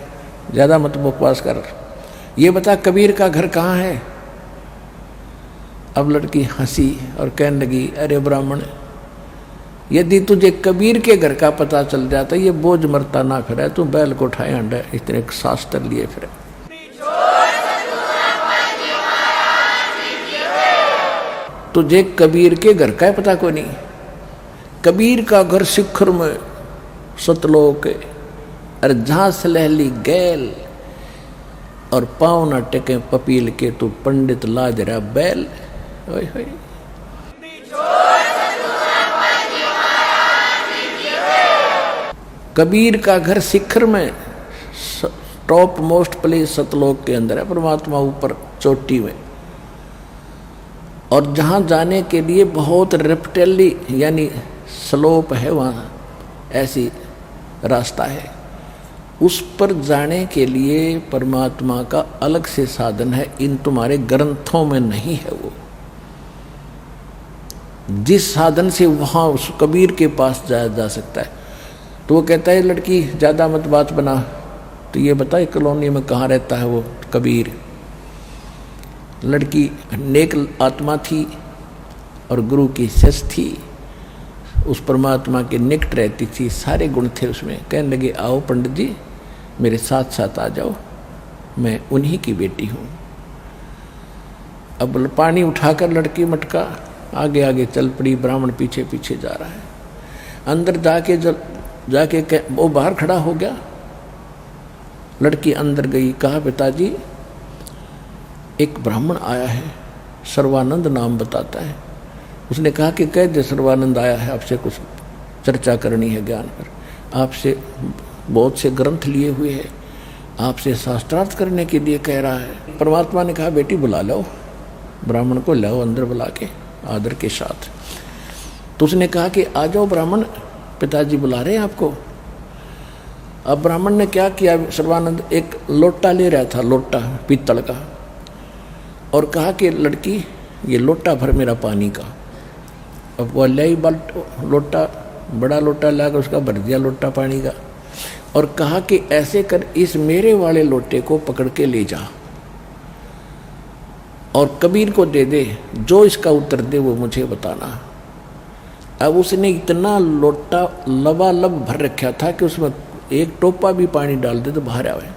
ज़्यादा मत बकवास कर, ये बता कबीर का घर कहाँ है। अब लड़की हंसी और कहने लगी, अरे ब्राह्मण, यदि तुझे कबीर के घर का पता चल जाता ये बोझ मरता ना फिरे, तू बैल को उठाए अंडे इतने शास्त्र लिए फिरे। तुझे कबीर के घर का पता को नहीं। कबीर का घर शिखर में सतलोक है, और जहाँ सलहली गैल और पाँव न टेके पपील के, तू पंडित लाज रहा बैल। कबीर का घर शिखर में, टॉप मोस्ट प्लेस सतलोक के अंदर है, परमात्मा ऊपर चोटी में। और जहाँ जाने के लिए बहुत रेप्टेली यानी स्लोप है, वहाँ ऐसी रास्ता है। उस पर जाने के लिए परमात्मा का अलग से साधन है, इन तुम्हारे ग्रंथों में नहीं है। वो जिस साधन से वहाँ उस कबीर के पास जाया जा सकता है। तो वो कहता है लड़की ज़्यादा मत बात बना, तो ये बताए कॉलोनी में कहाँ रहता है वो कबीर। लड़की नेक आत्मा थी और गुरु की सस थी, उस परमात्मा के निकट रहती थी, सारे गुण थे उसमें। कहने लगे आओ पंडित जी मेरे साथ साथ आ जाओ, मैं उन्हीं की बेटी हूँ। अब पानी उठाकर लड़की मटका आगे आगे चल पड़ी, ब्राह्मण पीछे पीछे जा रहा है। अंदर जाके वो बाहर खड़ा हो गया। लड़की अंदर गई, कहा पिताजी एक ब्राह्मण आया है, सर्वानंद नाम बताता है। उसने कहा कि कह दे सर्वानंद आया है, आपसे कुछ चर्चा करनी है ज्ञान पर, आपसे बहुत से ग्रंथ लिए हुए है, आपसे शास्त्रार्थ करने के लिए कह रहा है। परमात्मा ने कहा बेटी बुला लो, ब्राह्मण को लाओ अंदर बुला के आदर के साथ। तो उसने कहा कि आ जाओ ब्राह्मण, पिताजी बुला रहे हैं आपको। अब ब्राह्मण ने क्या किया, सर्वानंद एक लोटा ले रहा था, लोटा पीतल का, और कहा कि लड़की ये लोटा भर मेरा पानी का। अब वो लाई लोटा, बड़ा लोटा लाकर उसका भर दिया लोटा पानी का, और कहा कि ऐसे कर इस मेरे वाले लोटे को पकड़ के ले जा और कबीर को दे दे, जो इसका उत्तर दे वो मुझे बताना। अब उसने इतना लोटा लबालब भर रखा था कि उसमें एक टोपा भी पानी डाल दे तो बाहर आवे।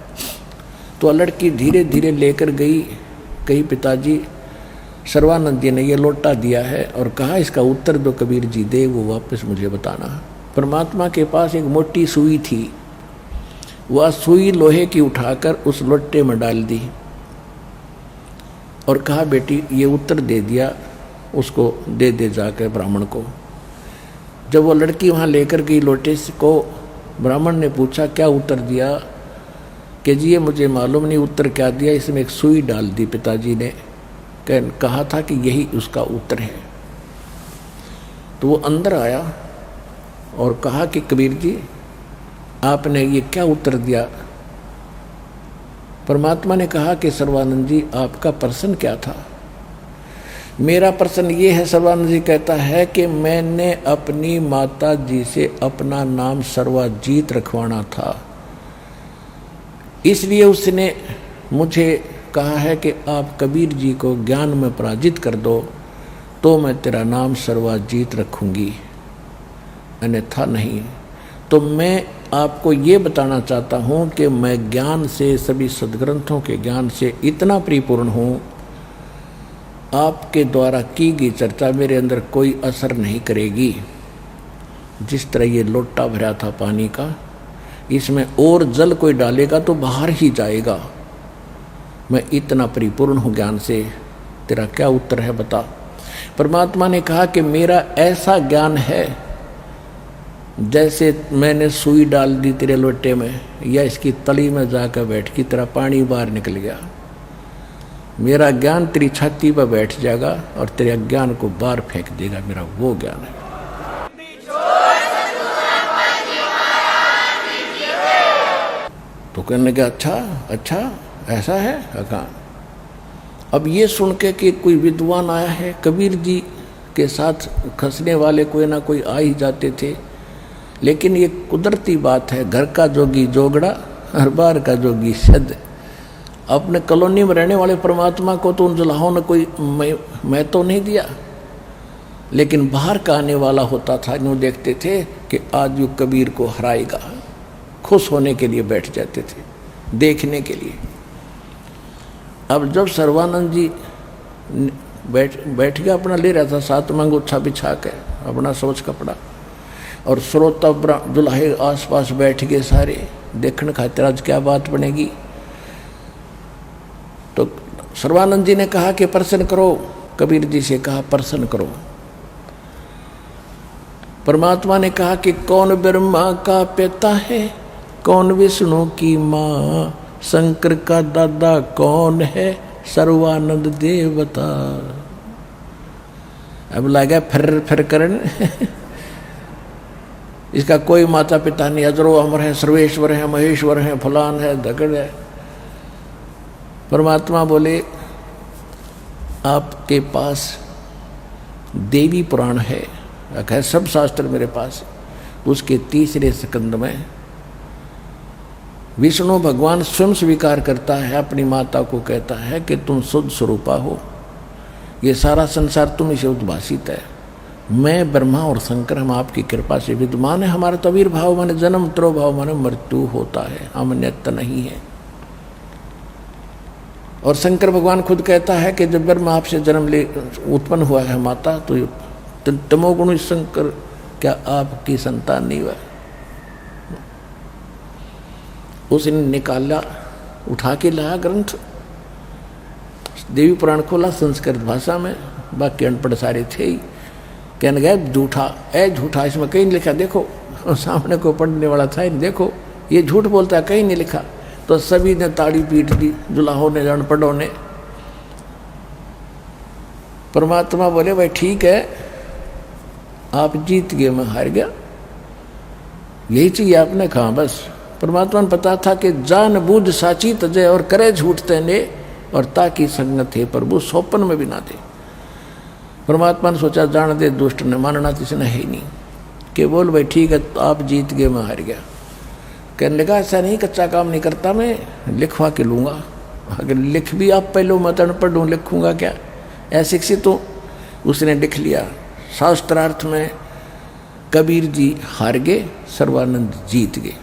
तो लड़की धीरे धीरे लेकर गई, कही पिताजी सर्वानंद जी ने ये लोटा दिया है और कहा इसका उत्तर दो कबीर जी दे, वो वापस मुझे बताना। परमात्मा के पास एक मोटी सुई थी, वह सुई लोहे की उठाकर उस लोटे में डाल दी और कहा बेटी ये उत्तर दे दिया, उसको दे दे जाकर ब्राह्मण को। जब वो लड़की वहाँ लेकर गई लोटे को, ब्राह्मण ने पूछा क्या उत्तर दिया, कि जी ये मुझे मालूम नहीं उत्तर क्या दिया, इसमें एक सुई डाल दी पिताजी ने, कहा था कि यही उसका उत्तर है। तो वो अंदर आया और कहा कि कबीर जी आपने ये क्या उत्तर दिया। परमात्मा ने कहा कि सर्वानंद जी आपका प्रश्न क्या था। मेरा प्रश्न ये है, सर्वानंद जी कहता है कि मैंने अपनी माता जी से अपना नाम सर्वाजीत रखवाना था, इसलिए उसने मुझे कहा है कि आप कबीर जी को ज्ञान में पराजित कर दो तो मैं तेरा नाम सर्वाजीत रखूंगी, अन्यथा नहीं। तो मैं आपको ये बताना चाहता हूँ कि मैं ज्ञान से, सभी सद्ग्रंथों के ज्ञान से इतना परिपूर्ण हूँ, आपके द्वारा की गई चर्चा मेरे अंदर कोई असर नहीं करेगी। जिस तरह ये लोटा भरा था पानी का, इसमें और जल कोई डालेगा तो बाहर ही जाएगा। मैं इतना परिपूर्ण हूँ ज्ञान से, तेरा क्या उत्तर है बता। परमात्मा ने कहा कि मेरा ऐसा ज्ञान है जैसे मैंने सुई डाल दी तेरे लोटे में या इसकी तली में जाकर बैठ की तेरा पानी बाहर निकल गया। मेरा ज्ञान तेरी छाती पर बैठ जाएगा और तेरे अज्ञान को बाहर फेंक देगा, मेरा वो ज्ञान है। तो कहने लगा अच्छा ऐसा है कहा। अब ये सुन के कि कोई विद्वान आया है, कबीर जी के साथ खसने वाले कोई ना कोई आ ही जाते थे, लेकिन ये कुदरती बात है, घर का जोगी जोगड़ा हर बार का जोगी शद। अपने कॉलोनी में रहने वाले परमात्मा को तो उन जुलाहों ने कोई मैं तो नहीं दिया, लेकिन बाहर का आने वाला होता था, यूँ देखते थे कि आज यू कबीर को हराएगा, खुश होने के लिए बैठ जाते थे देखने के लिए। अब जब सर्वानंद जी बैठ गया, अपना ले रहा था सात मंगोछा बिछा के अपना सोच कपड़ा, और श्रोता दुल्हे आसपास बैठ गए सारे देखने खातिर आज क्या बात बनेगी। तो सर्वानंद जी ने कहा कि प्रश्न करो, कबीर जी से कहा प्रश्न करो। परमात्मा ने कहा कि कौन ब्रह्मा का पिता है, कौन विष्णु की माँ, शंकर का दादा कौन है, सर्वानंद देवता। अब लगा फिर करन इसका कोई माता पिता नहीं, अजरो अमर है, सर्वेश्वर है, महेश्वर है, फलान है, धगड़ है। परमात्मा बोले आपके पास देवी पुराण है, सब शास्त्र मेरे पास। उसके तीसरे स्कंद में विष्णु भगवान स्वयं स्वीकार करता है, अपनी माता को कहता है कि तुम शुद्ध स्वरूपा हो, ये सारा संसार तुम इसे उद्भासित है। मैं ब्रह्मा और शंकर हम आपकी कृपा से विद्यमान है। हमारा तो आविर्भाव माने जन्म, त्रोभाव माने मृत्यु होता है, हम अन्यत्र नहीं है। और शंकर भगवान खुद कहता है कि जब ब्रह्मा आपसे जन्म ले उत्पन्न हुआ है माता, तो तमोगुण शंकर क्या आपकी संतान नहीं हुआ? उसने निकाला, उठा के लाया ग्रंथ, देवी पुराण खोला संस्कृत भाषा में, बाकी अनपढ़ सारे थे ही। कहने गए झूठा, झूठा, इसमें कहीं नहीं लिखा, देखो। सामने को पढ़ने वाला था, देखो ये झूठ बोलता है, कहीं नहीं लिखा। तो सभी ने ताड़ी पीट दी, दुल्हों ने, अनपढ़ों ने। परमात्मा बोले भाई ठीक है, आप जीत गए, मैं हार गया, यही चाहिए आपने कहा। बस परमात्मा ने पता था कि जान बूझ साची तजय और करे झूठ तेने, और ताकि संगत है प्रभु सोपन में भी ना दे। परमात्मा ने सोचा जान दे, दुष्ट ने मानना तो इसने है ही नहीं, कि बोल भाई ठीक है तो आप जीत गए, मैं हार गया। कहने लगा ऐसा नहीं, कच्चा काम नहीं करता मैं, लिखवा के लूँगा। अगर लिख भी आप पहले मत अनपढ़ हूँ, लिखूँगा क्या, ऐसे से। तो उसने लिख लिया। शास्त्रार्थ में कबीर जी हार गए, सर्वानंद जीत गए,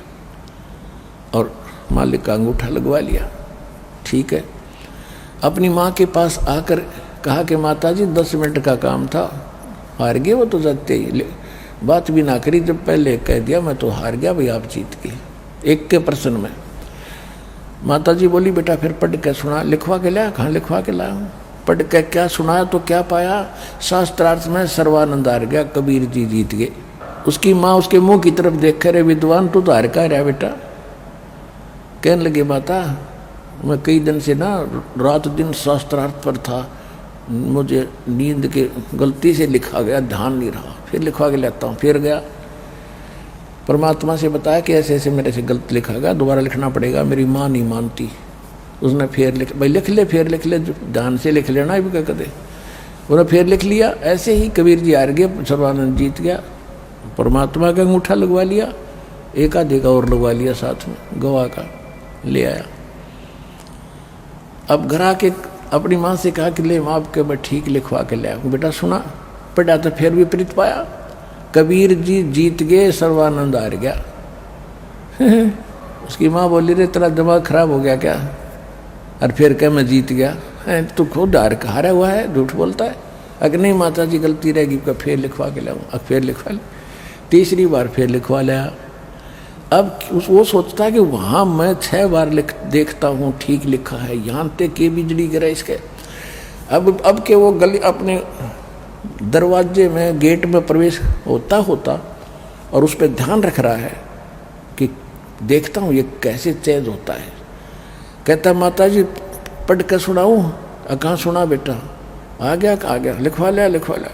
और मालिक का अंगूठा लगवा लिया। ठीक है, अपनी माँ के पास आकर कहा कि माता जी 10 मिनट का काम था, हार गए। वो तो जाते ही बात भी ना करी, जब पहले कह दिया मैं तो हार गया भाई, आप जीत गए, एक के प्रश्न में। माता जी बोली बेटा फिर पढ़ के सुना। लिखवा के लाया? कहाँ लिखवा के लाया हूँ, पढ़ के क्या सुनाया तो क्या पाया? शास्त्रार्थ में सर्वानंद हार गया, कबीर जी जीत गए। उसकी माँ उसके मुंह की तरफ देख कर, विद्वान तू तो हार का रहा बेटा। कहने लगे माता मैं कई दिन से ना रात दिन शास्त्रार्थ पर था, मुझे नींद के गलती से लिखा गया, ध्यान नहीं रहा, फिर लिखवा के लेता हूँ। फिर गया परमात्मा से बताया कि ऐसे ऐसे मेरे से गलत लिखा गया, दोबारा लिखना पड़ेगा। मेरी माँ नहीं मानती, उसने फिर लिख, भाई लिख ले, फिर लिख ले, ध्यान से लिख लेना भी क्या कहते। उन्होंने फिर लिख लिया। ऐसे ही कबीर जी हार गए, सर्वानंद जीत गया। परमात्मा का अंगूठा लगवा लिया, एक आधे का और लगवा लिया साथ में, गवाह का ले आया। अब घर आके अपनी माँ से कहा कि ले माँ आपके मैं ठीक लिखवा के ले आऊँ। बेटा सुना, पढ़ा तो फिर विपरीत पाया, कबीर जी जीत गए, सर्वानंद हार गया। उसकी माँ बोली रे तेरा दिमाग खराब हो गया क्या, और फिर क्या मैं जीत गया, तू खुद हारा हुआ है, झूठ बोलता है। अगर नहीं माता जी गलती रहेगी, फिर लिखवा के लाऊँ। अब फिर लिखवा ले, तीसरी बार फिर लिखवा लिया। अब वो सोचता है कि वहाँ मैं 6 बार देखता हूँ ठीक लिखा है, यहाँ तक के बिजली गिरा इसके। अब के वो गली अपने दरवाजे में, गेट में प्रवेश होता और उस पर ध्यान रख रहा है कि देखता हूँ ये कैसे चेंज होता है। कहता माता जी पढ़ कर सुनाऊँ? कहाँ सुना बेटा, आ गया, लिखवा लिया।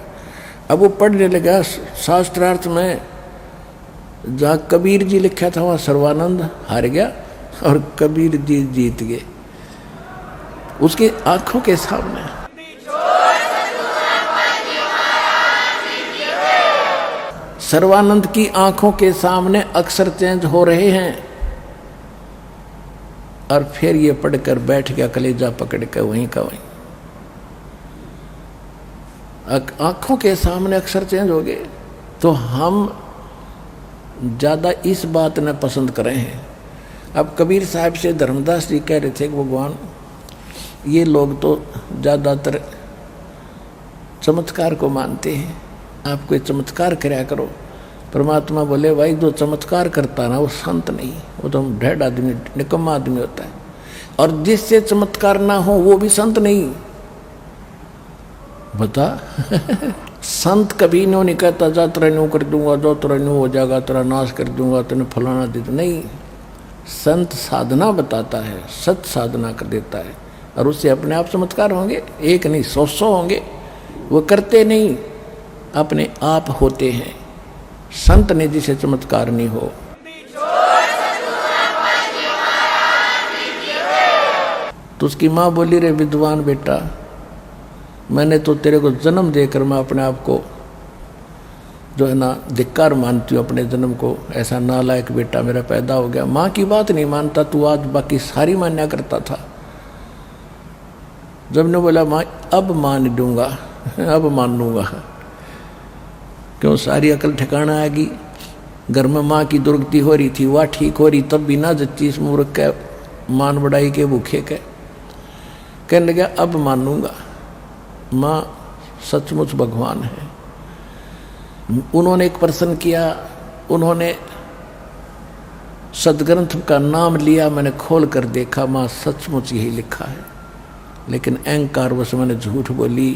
अब वो पढ़ने लगा। शास्त्रार्थ में जहाँ कबीर जी लिखा था वहाँ सर्वानंद हार गया और कबीर जी जीत गए उसकी आंखों के सामने। सर्वानंद की आंखों के सामने अक्षर चेंज हो रहे हैं, और फिर ये पढ़कर बैठ गया, कलेजा पकड़ कर वहीं का वहीं। आंखों के सामने अक्षर चेंज हो गए। तो हम ज़्यादा इस बात ने पसंद कर रहे हैं। अब कबीर साहब से धर्मदास जी कह रहे थे कि भगवान ये लोग तो ज़्यादातर चमत्कार को मानते हैं, आप कोई चमत्कार कराया करो। परमात्मा बोले भाई जो चमत्कार करता ना वो संत नहीं, वो तो ढेड आदमी, निकम्मा आदमी होता है। और जिससे चमत्कार ना हो वो भी संत नहीं। बता संत कभी नहीं कहता जा तेरा न्यू कर दूंगा, जो तेरा न्यू हो जाएगा, तेरा नाश कर दूंगा, तेने फलाना दे दूँ। नहीं, संत साधना बताता है, सत साधना कर देता है, और उससे अपने आप चमत्कार होंगे। एक नहीं 100 होंगे। वो करते नहीं, अपने आप होते हैं। संत ने जिसे चमत्कार नहीं हो। तो उसकी माँ बोली, रे विद्वान बेटा, मैंने तो तेरे को जन्म देकर मैं अपने आप को जो है ना धिक्कार मानती हूँ अपने जन्म को। ऐसा नालायक बेटा मेरा पैदा हो गया। माँ की बात नहीं मानता तू, आज बाकी सारी मान्या करता था। जब ने बोला माँ अब मान दूंगा, अब मान लूंगा, क्यों सारी अकल ठिकाना आ गई। घर में माँ की दुर्गति हो रही थी, वह ठीक हो रही, तब बिना जच्ची इस मूर्ख के मान बढ़ाई के भूखे के कहने लगा अब मान लूंगा। माँ सचमुच भगवान है। उन्होंने एक प्रश्न किया, उन्होंने सदग्रंथ का नाम लिया, मैंने खोल कर देखा, माँ सचमुच यही लिखा है। लेकिन अहंकार वश मैंने झूठ बोली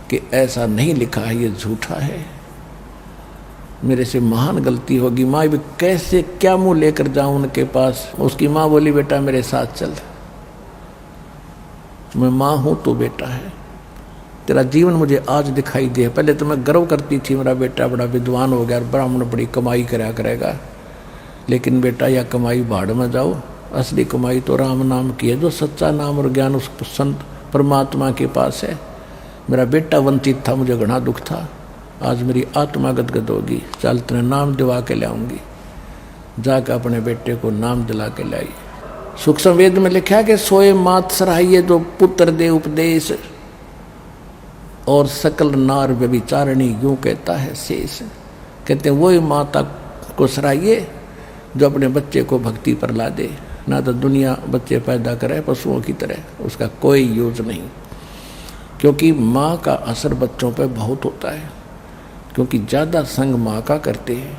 कि ऐसा नहीं लिखा है, ये झूठा है, मेरे से महान गलती होगी। माँ भी कैसे क्या मुंह लेकर जाऊं उनके पास। उसकी माँ बोली बेटा मेरे साथ चल, मैं माँ हूं तो बेटा है, तेरा जीवन मुझे आज दिखाई दे। पहले तो मैं गर्व करती थी मेरा बेटा बड़ा विद्वान हो गया, ब्राह्मण बड़ी कमाई करा करेगा, लेकिन बेटा यह कमाई भाड़ में जाओ, असली कमाई तो राम नाम की है, जो सच्चा नाम और ज्ञान उस संत परमात्मा के पास है। मेरा बेटा वंचित था, मुझे घना दुख था, आज मेरी आत्मा गदगद होगी, चल तेरे नाम दिवा के लाऊंगी। जाकर अपने बेटे को नाम दिला के लाई। सूक्ष्म वेद में लिखा कि सोए मात सराहिए जो पुत्र दे उपदेश, और सकल नार व्यभिचारिणी यूं कहता है शेष। कहते हैं वही माता को सराहिए जो अपने बच्चे को भक्ति पर ला दे। ना तो दुनिया बच्चे पैदा करे पशुओं की तरह, उसका कोई यूज नहीं, क्योंकि माँ का असर बच्चों पर बहुत होता है, क्योंकि ज़्यादा संग माँ का करते हैं।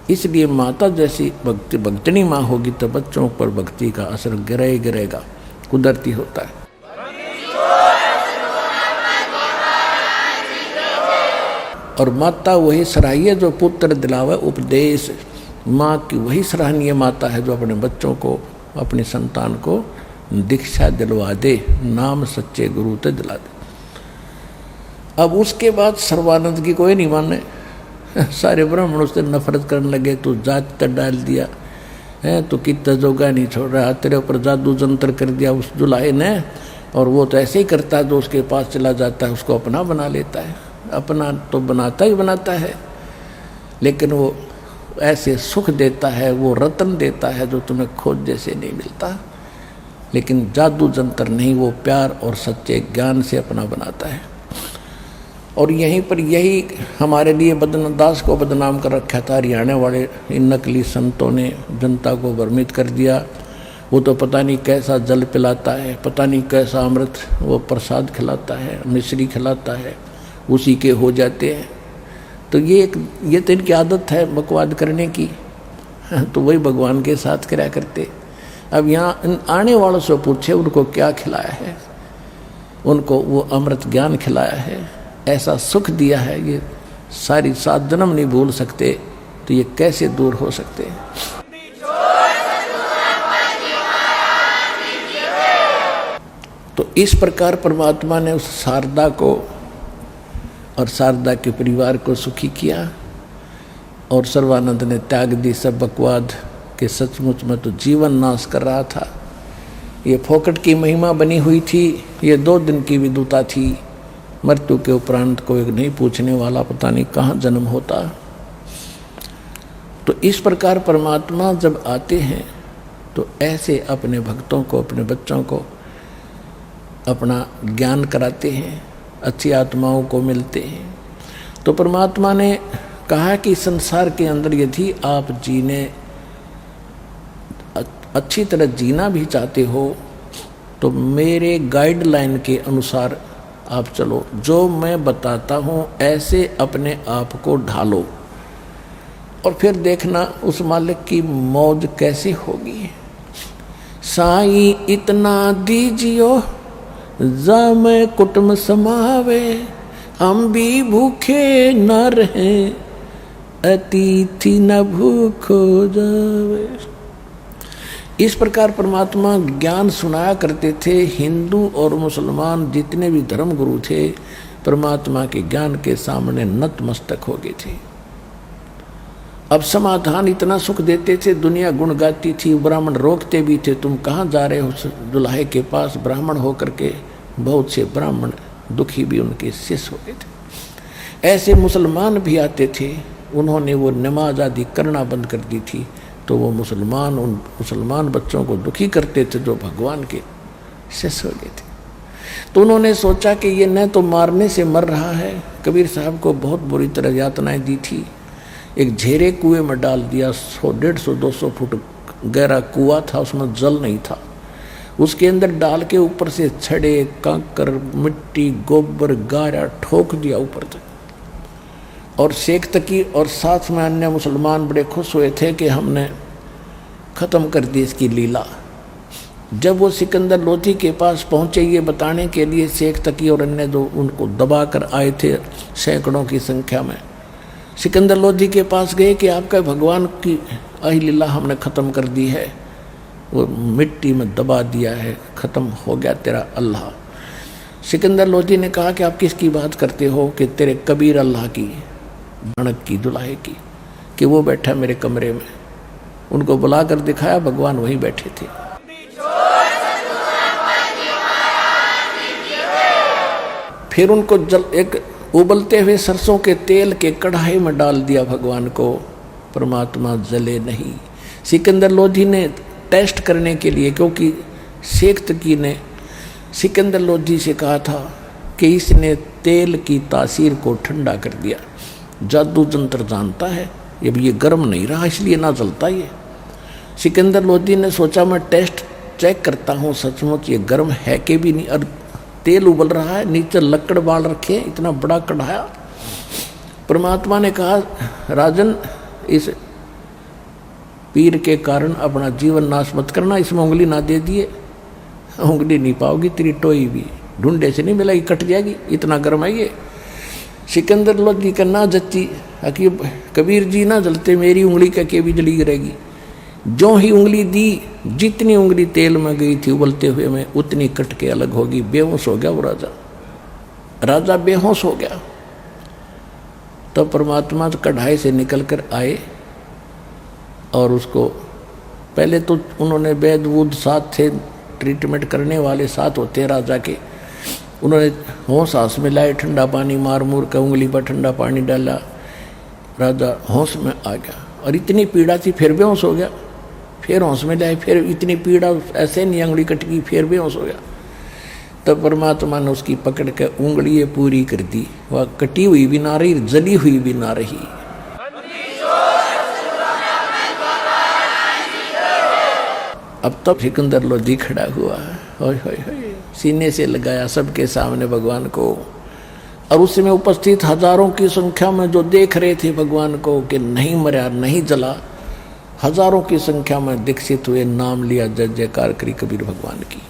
इसलिए माता जैसी भक्तनी माँ होगी तो बच्चों पर भक्ति का असर गिरेगा, कुदरती होता है। और माता वही सराहिए जो पुत्र दिलावे उपदेश। माँ की वही सराहनीय माता है जो अपने बच्चों को, अपनी संतान को दीक्षा दिलवा दे, नाम सच्चे गुरु ते दिला दे। अब उसके बाद सर्वानंद की कोई नहीं माने, सारे ब्राह्मण उससे नफरत करने लगे। तू जात तक डाल दिया है, तो कितना जोगा नहीं छोड़ रहा, तेरे ऊपर जादू जंतर कर दिया उस दुल्हे ने, और वो तो ऐसे ही करता है, जो उसके पास चला जाता है उसको अपना बना लेता है। अपना तो बनाता ही बनाता है, लेकिन वो ऐसे सुख देता है, वो रतन देता है जो तुम्हें खोजने से नहीं मिलता। लेकिन जादू जंतर नहीं, वो प्यार और सच्चे ज्ञान से अपना बनाता है। और यहीं पर यही हमारे लिए दास को बदनाम कर रखा था। हरियाणा वाले इन नकली संतों ने जनता को भ्रमित कर दिया। वो तो पता नहीं कैसा जल पिलाता है, पता नहीं कैसा अमृत वो प्रसाद खिलाता है, मिश्री खिलाता है, उसी के हो जाते हैं। तो ये तो इनकी आदत है बकवाद करने की, तो वही भगवान के साथ करा करते। अब यहाँ इन आने वालों से पूछे उनको क्या खिलाया है, उनको वो अमृत ज्ञान खिलाया है, ऐसा सुख दिया है, ये सारी 7 जन्म नहीं भूल सकते, तो ये कैसे दूर हो सकते हैं। तो इस प्रकार परमात्मा ने उस शारदा को और शारदा के परिवार को सुखी किया, और सर्वानंद ने त्याग दी सब बकवाद के। सचमुच में तो जीवन नाश कर रहा था। ये फोकट की महिमा बनी हुई थी, ये 2 दिन की विदुता थी। मृत्यु के उपरांत कोई नहीं पूछने वाला, पता नहीं कहाँ जन्म होता। तो इस प्रकार परमात्मा जब आते हैं तो ऐसे अपने भक्तों को, अपने बच्चों को अपना ज्ञान कराते हैं, अच्छी आत्माओं को मिलते हैं। तो परमात्मा ने कहा कि संसार के अंदर यदि आप जीने अच्छी तरह जीना भी चाहते हो तो मेरे गाइडलाइन के अनुसार आप चलो, जो मैं बताता हूँ ऐसे अपने आप को ढालो, और फिर देखना उस मालिक की मौज कैसी होगी। साईं इतना दीजियो जा मैं कुटुंब समावे, हम भी भूखे न रहें, अतिथि न भूखो जावे। इस प्रकार परमात्मा ज्ञान सुनाया करते थे। हिंदू और मुसलमान जितने भी धर्म गुरु थे परमात्मा के ज्ञान के सामने नतमस्तक हो गए थे। अब समाधान इतना सुख देते थे, दुनिया गुण गाती थी, ब्राह्मण रोकते भी थे, तुम कहाँ जा रहे हो दुल्हे के पास ब्राह्मण होकर के। बहुत से ब्राह्मण दुखी भी उनके शिष्य हो गए थे। ऐसे मुसलमान भी आते थे, उन्होंने वो नमाज आदि करना बंद कर दी थी, तो वो मुसलमान उन मुसलमान बच्चों को दुखी करते थे जो भगवान के शिष्य हो गए थे। तो उन्होंने सोचा कि ये न तो मारने से मर रहा है, कबीर साहब को बहुत बुरी तरह यातनाएं दी थी, एक झेरे कुएं में डाल दिया। 150-200 फुट गहरा कुआं था, उसमें जल नहीं था, उसके अंदर डाल के ऊपर से छड़े कंकर मिट्टी गोबर गारा ठोक दिया ऊपर तक। और शेख तकी और साथ में अन्य मुसलमान बड़े खुश हुए थे कि हमने ख़त्म कर दी इसकी लीला। जब वो सिकंदर लोधी के पास पहुँचे ये बताने के लिए, शेख तकी और अन्य जो उनको दबा कर आए थे सैकड़ों की संख्या में, सिकंदर लोधी के पास गए कि आपका भगवान की अहिलीला हमने ख़त्म कर दी है, वो मिट्टी में दबा दिया है, ख़त्म हो गया तेरा अल्लाह। सिकंदर लोधी ने कहा कि आप किसकी बात करते हो? कि तेरे कबीर अल्लाह की, बाणक की, दुल्हे की, कि वो बैठा मेरे कमरे में। उनको बुला कर दिखाया, भगवान वहीं बैठे थे। फिर उनको एक उबलते हुए सरसों के तेल के कढ़ाई में डाल दिया भगवान को, परमात्मा जले नहीं। सिकंदर लोधी ने टेस्ट करने के लिए, क्योंकि शेख तकी ने सिकंदर लोधी से कहा था कि इसने तेल की तासीर को ठंडा कर दिया, जादू तंत्र जानता है, ये गर्म नहीं रहा इसलिए ना जलता ये। सिकंदर लोधी ने सोचा मैं टेस्ट चेक करता हूँ सचमुच ये गर्म है कि भी नहीं, और तेल उबल रहा है, नीचे लकड़ बाल रखे, इतना बड़ा कढ़ाया। परमात्मा ने कहा राजन, इस पीर के कारण अपना जीवन नाश मत करना, इसमें उंगली ना दे दिए, उंगली नहीं पाओगी, तेरी टोई भी ढूंढे से नहीं मिलेगी, कट जाएगी, इतना गर्म है ये। सिकंदर लोधी का ना जच्ची, कबीर जी ना जलते, मेरी उंगली का के भी जली गिरेगी। जो ही उंगली दी, जितनी उंगली तेल में गई थी उबलते हुए में, उतनी कट के अलग होगी। बेहोश हो गया वो राजा बेहोश हो गया। तो परमात्मा तो कढ़ाई से निकल कर आए और उसको पहले तो उन्होंने वैद्य वूद साथ थे, ट्रीटमेंट करने वाले साथ होते राजा के, उन्होंने होश हास में लाए, ठंडा पानी मार मूर का उंगली पर ठंडा पानी डाला, राजा होश में आ गया। और इतनी पीड़ा थी, फिर बेहोश हो गया, फिर होश में लाए, फिर इतनी पीड़ा, ऐसे नहीं उंगली कट गई, फिर बेहोश हो गया। तब परमात्मा ने उसकी पकड़ के उंगली पूरी कर दी, वह कटी हुई भी ना रही, जली हुई भी ना रही। अब तब सिकंदर लोधी खड़ा हुआ, होय होय होय, सीने से लगाया सबके सामने भगवान को, और उसमें उपस्थित हजारों की संख्या में जो देख रहे थे भगवान को कि नहीं मरा नहीं जला, हजारों की संख्या में दीक्षित हुए, नाम लिया, जय जयकार करी कबीर भगवान की।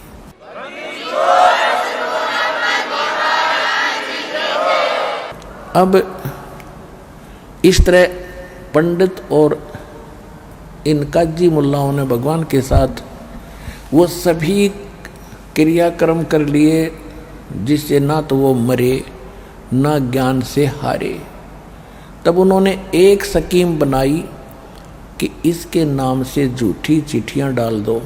अब इस तरह पंडित और इन काजी मुल्लाओं ने भगवान के साथ वो सभी क्रियाक्रम कर लिए जिससे ना तो वो मरे ना ज्ञान से हारे। तब उन्होंने एक स्कीम बनाई कि इसके नाम से झूठी चिट्ठियां डाल दो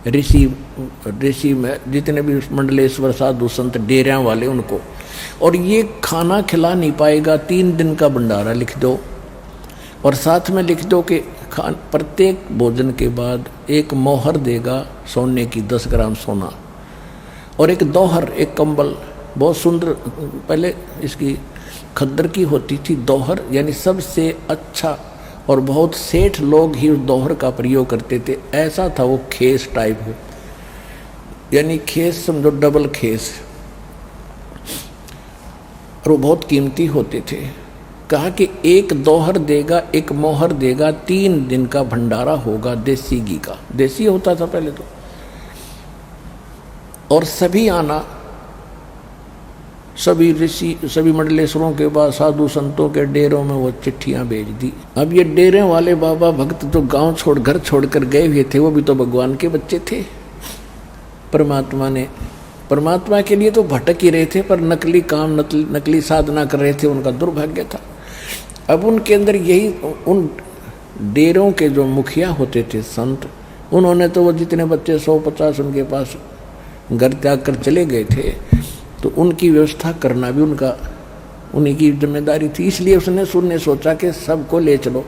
ऋषि में, जितने भी मंडलेश्वर साधु संत डेरियां वाले उनको, और ये खाना खिला नहीं पाएगा, 3 दिन का भंडारा लिख दो, और साथ में लिख दो कि प्रत्येक भोजन के बाद एक मोहर देगा सोने की, 10 ग्राम सोना, और एक दोहर, एक कंबल बहुत सुंदर, पहले इसकी खद्दर की होती थी दोहर, यानी सबसे अच्छा, और बहुत सेठ लोग ही उस दोहर का प्रयोग करते थे। ऐसा था वो खेस टाइप हो, यानी खेस समझो डबल खेस, और वो बहुत कीमती होते थे। कहा कि एक दोहर देगा, एक मोहर देगा, 3 दिन का भंडारा होगा देसी घी का, देसी होता था पहले तो, और सभी आना सभी ऋषि सभी मंडलेश्वरों के पास साधु संतों के डेरों में वो चिट्ठियां भेज दी। अब ये डेरे वाले बाबा भक्त जो गांव छोड़ घर छोड़कर गए हुए थे वो भी तो भगवान के बच्चे थे। परमात्मा के लिए तो भटक ही रहे थे, पर नकली काम नकली साधना कर रहे थे, उनका दुर्भाग्य था। अब उनके अंदर यही उन डेरों के जो मुखिया होते थे संत, उन्होंने तो वो जितने बच्चे 150 उनके पास घर त्याग कर चले गए थे, तो उनकी व्यवस्था करना भी उन्हीं की जिम्मेदारी थी। इसलिए उसने सोचा कि सबको ले चलो।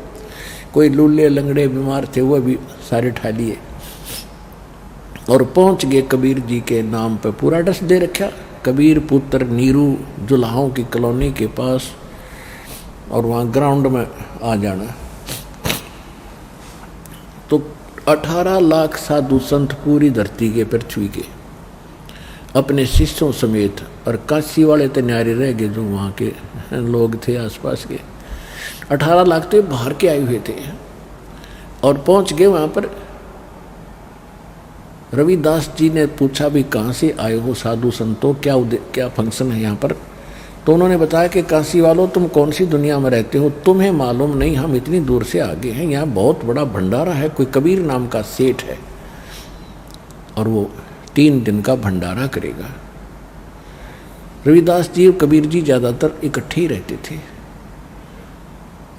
कोई लूले लंगड़े बीमार थे वो भी सारे ठा लिए और पहुंच गए कबीर जी के नाम पर। पूरा एड्रेस दे रखा, कबीर पुत्र नीरू जुलाहों की कॉलोनी के पास, और वहाँ ग्राउंड में आ जाना। तो 18 लाख साधु संत पूरी धरती के पृथ्वी के अपने शिष्यों समेत, और काशी वाले तो न्यारे रह गए जो वहाँ के लोग थे आसपास के। 18 लाख तो बाहर के आए हुए थे और पहुँच गए वहाँ पर। रविदास जी ने पूछा भी कहाँ से आए हो साधु संतों, क्या फंक्शन है यहाँ पर? तो उन्होंने बताया कि काशी वालों तुम कौन सी दुनिया में रहते हो, तुम्हें मालूम नहीं, हम इतनी दूर से आ गए हैं। यहाँ बहुत बड़ा भंडारा है, कोई कबीर नाम का सेठ है और वो 3 दिन का भंडारा करेगा। रविदास जी और कबीर जी ज़्यादातर इकट्ठे ही रहते थे।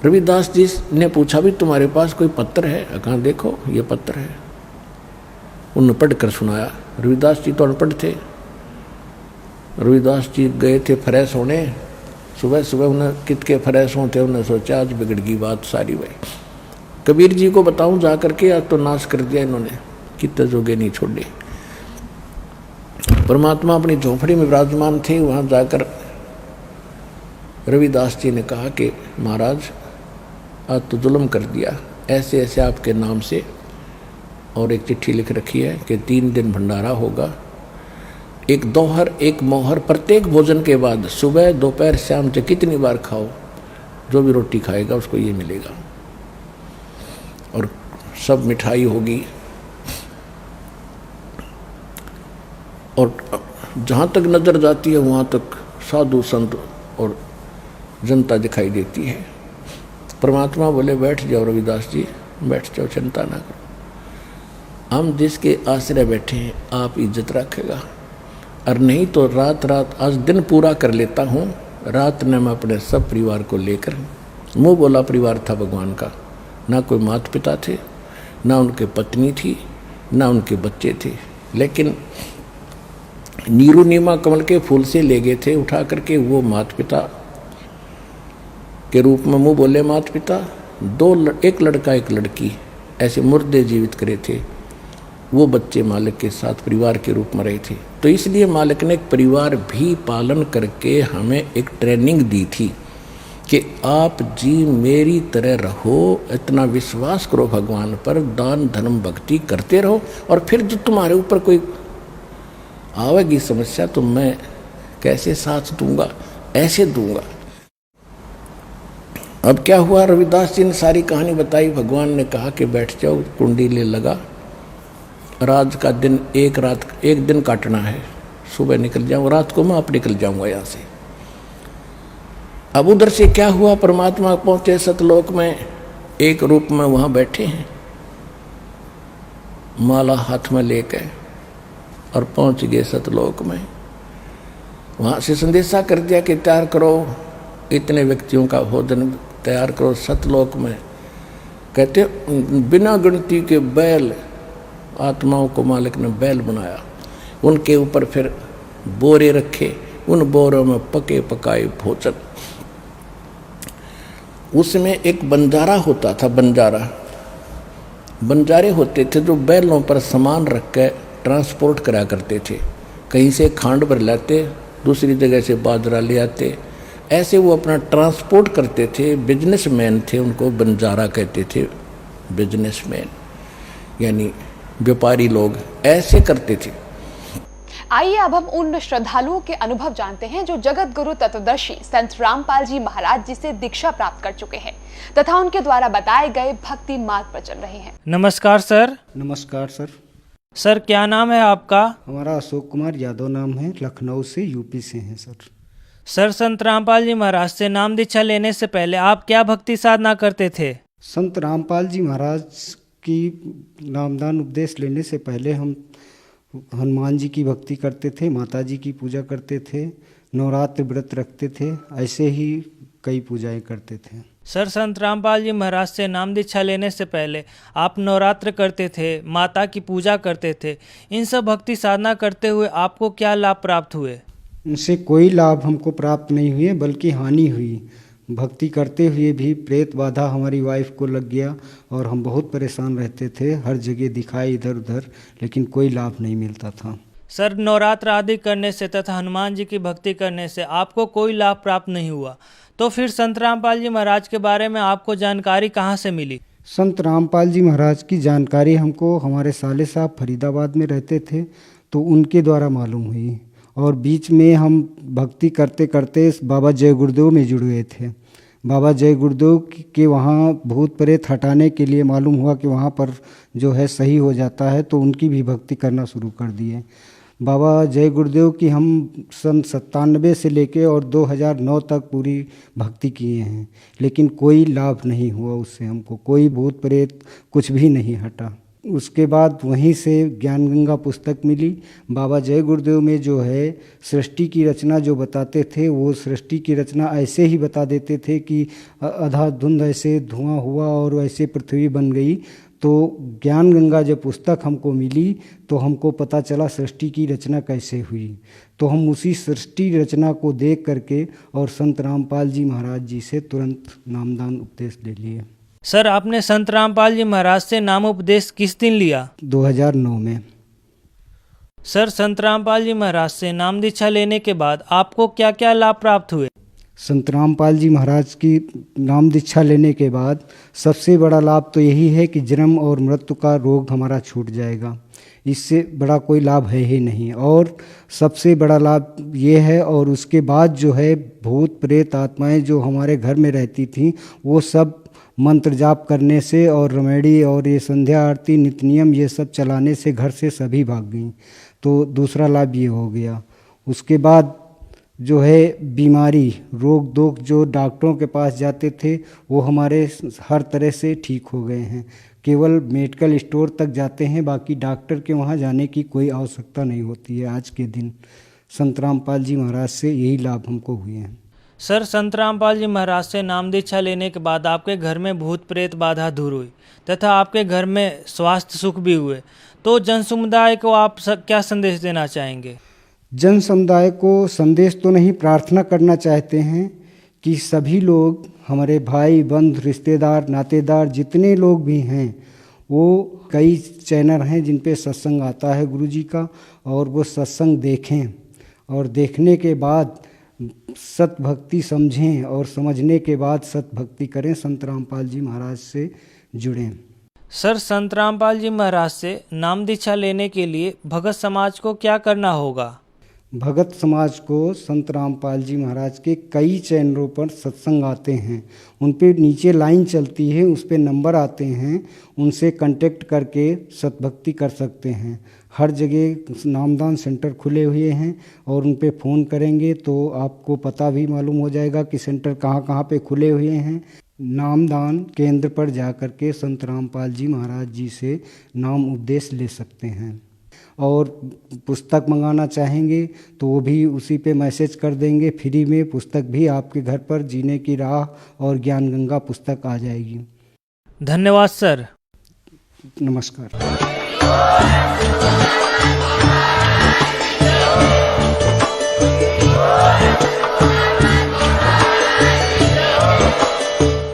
रविदास जी ने पूछा भी तुम्हारे पास कोई पत्र है? कहा देखो ये पत्र है। उन्होंने पढ़ कर सुनाया। रविदास जी तो अनपढ़ थे। रविदास जी गए थे फ्रेश होने, सुबह सुबह उन्हें कितके फ्रेश होते, उन्हें सोचा आज बिगड़ गई बात सारी। भाई कबीर जी को बताऊं जा करके, आज तो नाश कर दिया इन्होंने, कितने जोगे नहीं छोड़े। परमात्मा अपनी झोंपड़ी में विराजमान थे। वहाँ जाकर रविदास जी ने कहा कि महाराज आज तो जुल्म कर दिया, ऐसे ऐसे आपके नाम से, और एक चिट्ठी लिख रखी है कि 3 दिन भंडारा होगा, एक दोहर एक मोहर, प्रत्येक भोजन के बाद सुबह दोपहर शाम से कितनी बार खाओ, जो भी रोटी खाएगा उसको ये मिलेगा, और सब मिठाई होगी। और जहाँ तक नज़र जाती है वहाँ तक साधु संत और जनता दिखाई देती है। परमात्मा बोले बैठ जाओ रविदास जी, बैठ जाओ, चिंता ना करो, हम जिसके आश्रय बैठे हैं आप इज्जत रखेगा, और नहीं तो रात आज दिन पूरा कर लेता हूँ, रात में मैं अपने सब परिवार को लेकर, मुँह बोला परिवार था भगवान का, ना कोई माता पिता थे, ना उनके पत्नी थी, ना उनके बच्चे थे, लेकिन नीरू नीमा कमल के फूल से ले गए थे उठा करके। वो माता पिता के रूप में मुँह बोले माता पिता, एक लड़का एक लड़की ऐसे मुर्दे जीवित करे थे। वो बच्चे मालिक के साथ परिवार के रूप में रहे थे। तो इसलिए मालिक ने एक परिवार भी पालन करके हमें एक ट्रेनिंग दी थी कि आप जी मेरी तरह रहो, इतना विश्वास करो भगवान पर, दान धर्म भक्ति करते रहो, और फिर जो तुम्हारे ऊपर कोई आवेगी समस्या तो मैं कैसे साथ दूंगा, ऐसे दूंगा। अब क्या हुआ, रविदास जी ने सारी कहानी बताई। भगवान ने कहा कि बैठ जाओ, कुंडी ले लगा, रात का दिन एक दिन काटना है, सुबह निकल जाऊँ, रात को मैं आप निकल जाऊंगा यहाँ से। अब उधर से क्या हुआ, परमात्मा पहुंचे सतलोक में, एक रूप में वहाँ बैठे हैं, माला हाथ में लेकर, और पहुंच गए सतलोक में। वहाँ से संदेशा कर दिया कि तैयार करो, इतने व्यक्तियों का भोजन तैयार करो सतलोक में। कहते बिना गिनती के बैल, आत्माओं को मालिक ने बैल बनाया, उनके ऊपर फिर बोरे रखे, उन बोरों में पके पकाए भोजन। उसमें एक बंजारा होता था, बंजारे होते थे जो बैलों पर सामान रख के ट्रांसपोर्ट करा करते थे। कहीं से खांड भर लाते, दूसरी जगह से बाजरा ले आते, ऐसे वो अपना ट्रांसपोर्ट करते थे। बिजनेसमैन थे, उनको बंजारा कहते थे। बिजनेसमैन यानी व्यापारी लोग ऐसे करते थे। आइए अब हम उन श्रद्धालुओं के अनुभव जानते हैं जो जगत गुरु तत्वदर्शी संत रामपाल जी महाराज जी से दीक्षा प्राप्त कर चुके हैं तथा उनके द्वारा बताए गए भक्ति मार्ग पर चल रहे हैं। नमस्कार सर। नमस्कार सर। सर क्या नाम है आपका? हमारा अशोक कुमार यादव नाम है, लखनऊ से, यूपी से हैं सर। सर, संत रामपाल जी महाराज से नाम दीक्षा लेने से पहले आप क्या भक्ति साधना करते थे? संत रामपाल जी महाराज की नामदान उपदेश लेने से पहले हम हनुमान जी की भक्ति करते थे, माता जी की पूजा करते थे, नवरात्र व्रत रखते थे, ऐसे ही कई पूजाएं करते थे। सर, संत रामपाल जी महाराज से नाम दीक्षा लेने से पहले आप नवरात्र करते थे, माता की पूजा करते थे। इन सब भक्ति साधना करते हुए आपको क्या लाभ प्राप्त हुए? इनसे कोई लाभ हमको प्राप्त नहीं हुए, बल्कि हानि हुई। भक्ति करते हुए भी प्रेत बाधा हमारी वाइफ को लग गया और हम बहुत परेशान रहते थे, हर जगह दिखाई इधर उधर, लेकिन कोई लाभ नहीं मिलता था। सर, नवरात्र आदि करने से तथा हनुमान जी की भक्ति करने से आपको कोई लाभ प्राप्त नहीं हुआ, तो फिर संत रामपाल जी महाराज के बारे में आपको जानकारी कहाँ से मिली? संत रामपाल जी महाराज की जानकारी हमको हमारे साले साहब फरीदाबाद में रहते थे, तो उनके द्वारा मालूम हुई। और बीच में हम भक्ति करते करते बाबा जय गुरुदेव में जुड़ गए थे। बाबा जय गुरुदेव के वहाँ भूत प्रेत हटाने के लिए मालूम हुआ कि वहाँ पर जो है सही हो जाता है, तो उनकी भी भक्ति करना शुरू कर दिए। बाबा जय गुरुदेव की हम सन 97 से लेके और 2009 तक पूरी भक्ति किए हैं, लेकिन कोई लाभ नहीं हुआ उससे, हमको कोई भूत प्रेत कुछ भी नहीं हटा। उसके बाद वहीं से ज्ञान गंगा पुस्तक मिली। बाबा जय गुरुदेव में जो है सृष्टि की रचना जो बताते थे, वो सृष्टि की रचना ऐसे ही बता देते थे कि अंधाधुंध ऐसे धुआं हुआ और वैसे पृथ्वी बन गई। तो ज्ञान गंगा जब पुस्तक हमको मिली तो हमको पता चला सृष्टि की रचना कैसे हुई। तो हम उसी सृष्टि रचना को देख करके और संत रामपाल जी महाराज जी से तुरंत नामदान उपदेश ले लिए। सर, आपने संत रामपाल जी महाराज से नाम उपदेश किस दिन लिया? 2009 में। सर, संत रामपाल जी महाराज से नाम दीक्षा लेने के बाद आपको क्या क्या लाभ प्राप्त हुए? संत रामपाल जी महाराज की नाम दीक्षा लेने के बाद सबसे बड़ा लाभ तो यही है कि जन्म और मृत्यु का रोग हमारा छूट जाएगा। इससे बड़ा कोई लाभ है ही नहीं। और सबसे बड़ा लाभ ये है, और उसके बाद जो है भूत प्रेत आत्माएं जो हमारे घर में रहती थीं, वो सब मंत्र जाप करने से और रमेडी और ये संध्या आरती नित्य नियम ये सब चलाने से घर से सभी भाग गई। तो दूसरा लाभ ये हो गया। उसके बाद जो है बीमारी रोग दोग जो डॉक्टरों के पास जाते थे, वो हमारे हर तरह से ठीक हो गए हैं। केवल मेडिकल स्टोर तक जाते हैं, बाकी डॉक्टर के वहाँ जाने की कोई आवश्यकता नहीं होती है। आज के दिन संत रामपाल जी महाराज से यही लाभ हमको हुए हैं। सर, संत रामपाल जी महाराज से नाम दीक्षा लेने के बाद आपके घर में भूत प्रेत बाधा दूर हुई तथा आपके घर में स्वास्थ्य सुख भी हुए, तो जन समुदाय को आप क्या संदेश देना चाहेंगे? जन समुदाय को संदेश तो नहीं, प्रार्थना करना चाहते हैं कि सभी लोग, हमारे भाई बंधु रिश्तेदार नातेदार जितने लोग भी हैं, वो कई चैनल हैं जिन पे सत्संग आता है गुरु जी का, और वो सत्संग देखें और देखने के बाद सत भक्ति समझें और समझने के बाद सत भक्ति करें, संत रामपाल जी महाराज से जुड़ें। सर, संत रामपाल जी महाराज से नाम दीक्षा लेने के लिए भगत समाज को क्या करना होगा? भगत समाज को संत रामपाल जी महाराज के कई चैनलों पर सत्संग आते हैं, उन पे नीचे लाइन चलती है, उस पे नंबर आते हैं, उनसे कांटेक्ट करके सतभक्ति कर सकते हैं। हर जगह नामदान सेंटर खुले हुए हैं और उन पे फ़ोन करेंगे तो आपको पता भी मालूम हो जाएगा कि सेंटर कहाँ कहाँ पे खुले हुए हैं। नामदान केंद्र पर जा कर के संत रामपाल जी महाराज जी से नाम उपदेश ले सकते हैं। और पुस्तक मंगाना चाहेंगे तो वो भी उसी पे मैसेज कर देंगे, फ्री में पुस्तक भी आपके घर पर जीने की राह और ज्ञान गंगा पुस्तक आ जाएगी। धन्यवाद सर। नमस्कार।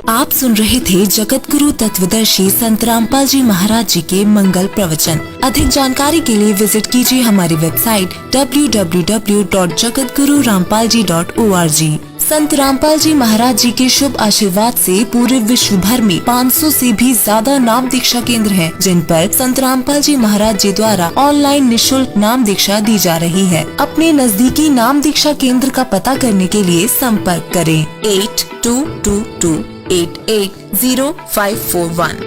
आप सुन रहे थे जगत गुरु तत्वदर्शी संत रामपाल जी महाराज जी के मंगल प्रवचन। अधिक जानकारी के लिए विजिट कीजिए हमारी वेबसाइट www.jagatgururampalji.org। संत रामपाल जी महाराज जी के शुभ आशीर्वाद से पूरे विश्व भर में 500 से भी ज्यादा नाम दीक्षा केंद्र हैं, जिन पर संत रामपाल जी महाराज जी द्वारा ऑनलाइन निशुल्क नाम दीक्षा दी जा रही है। अपने नजदीकी नाम दीक्षा केंद्र का पता करने के लिए संपर्क करें 8222880541।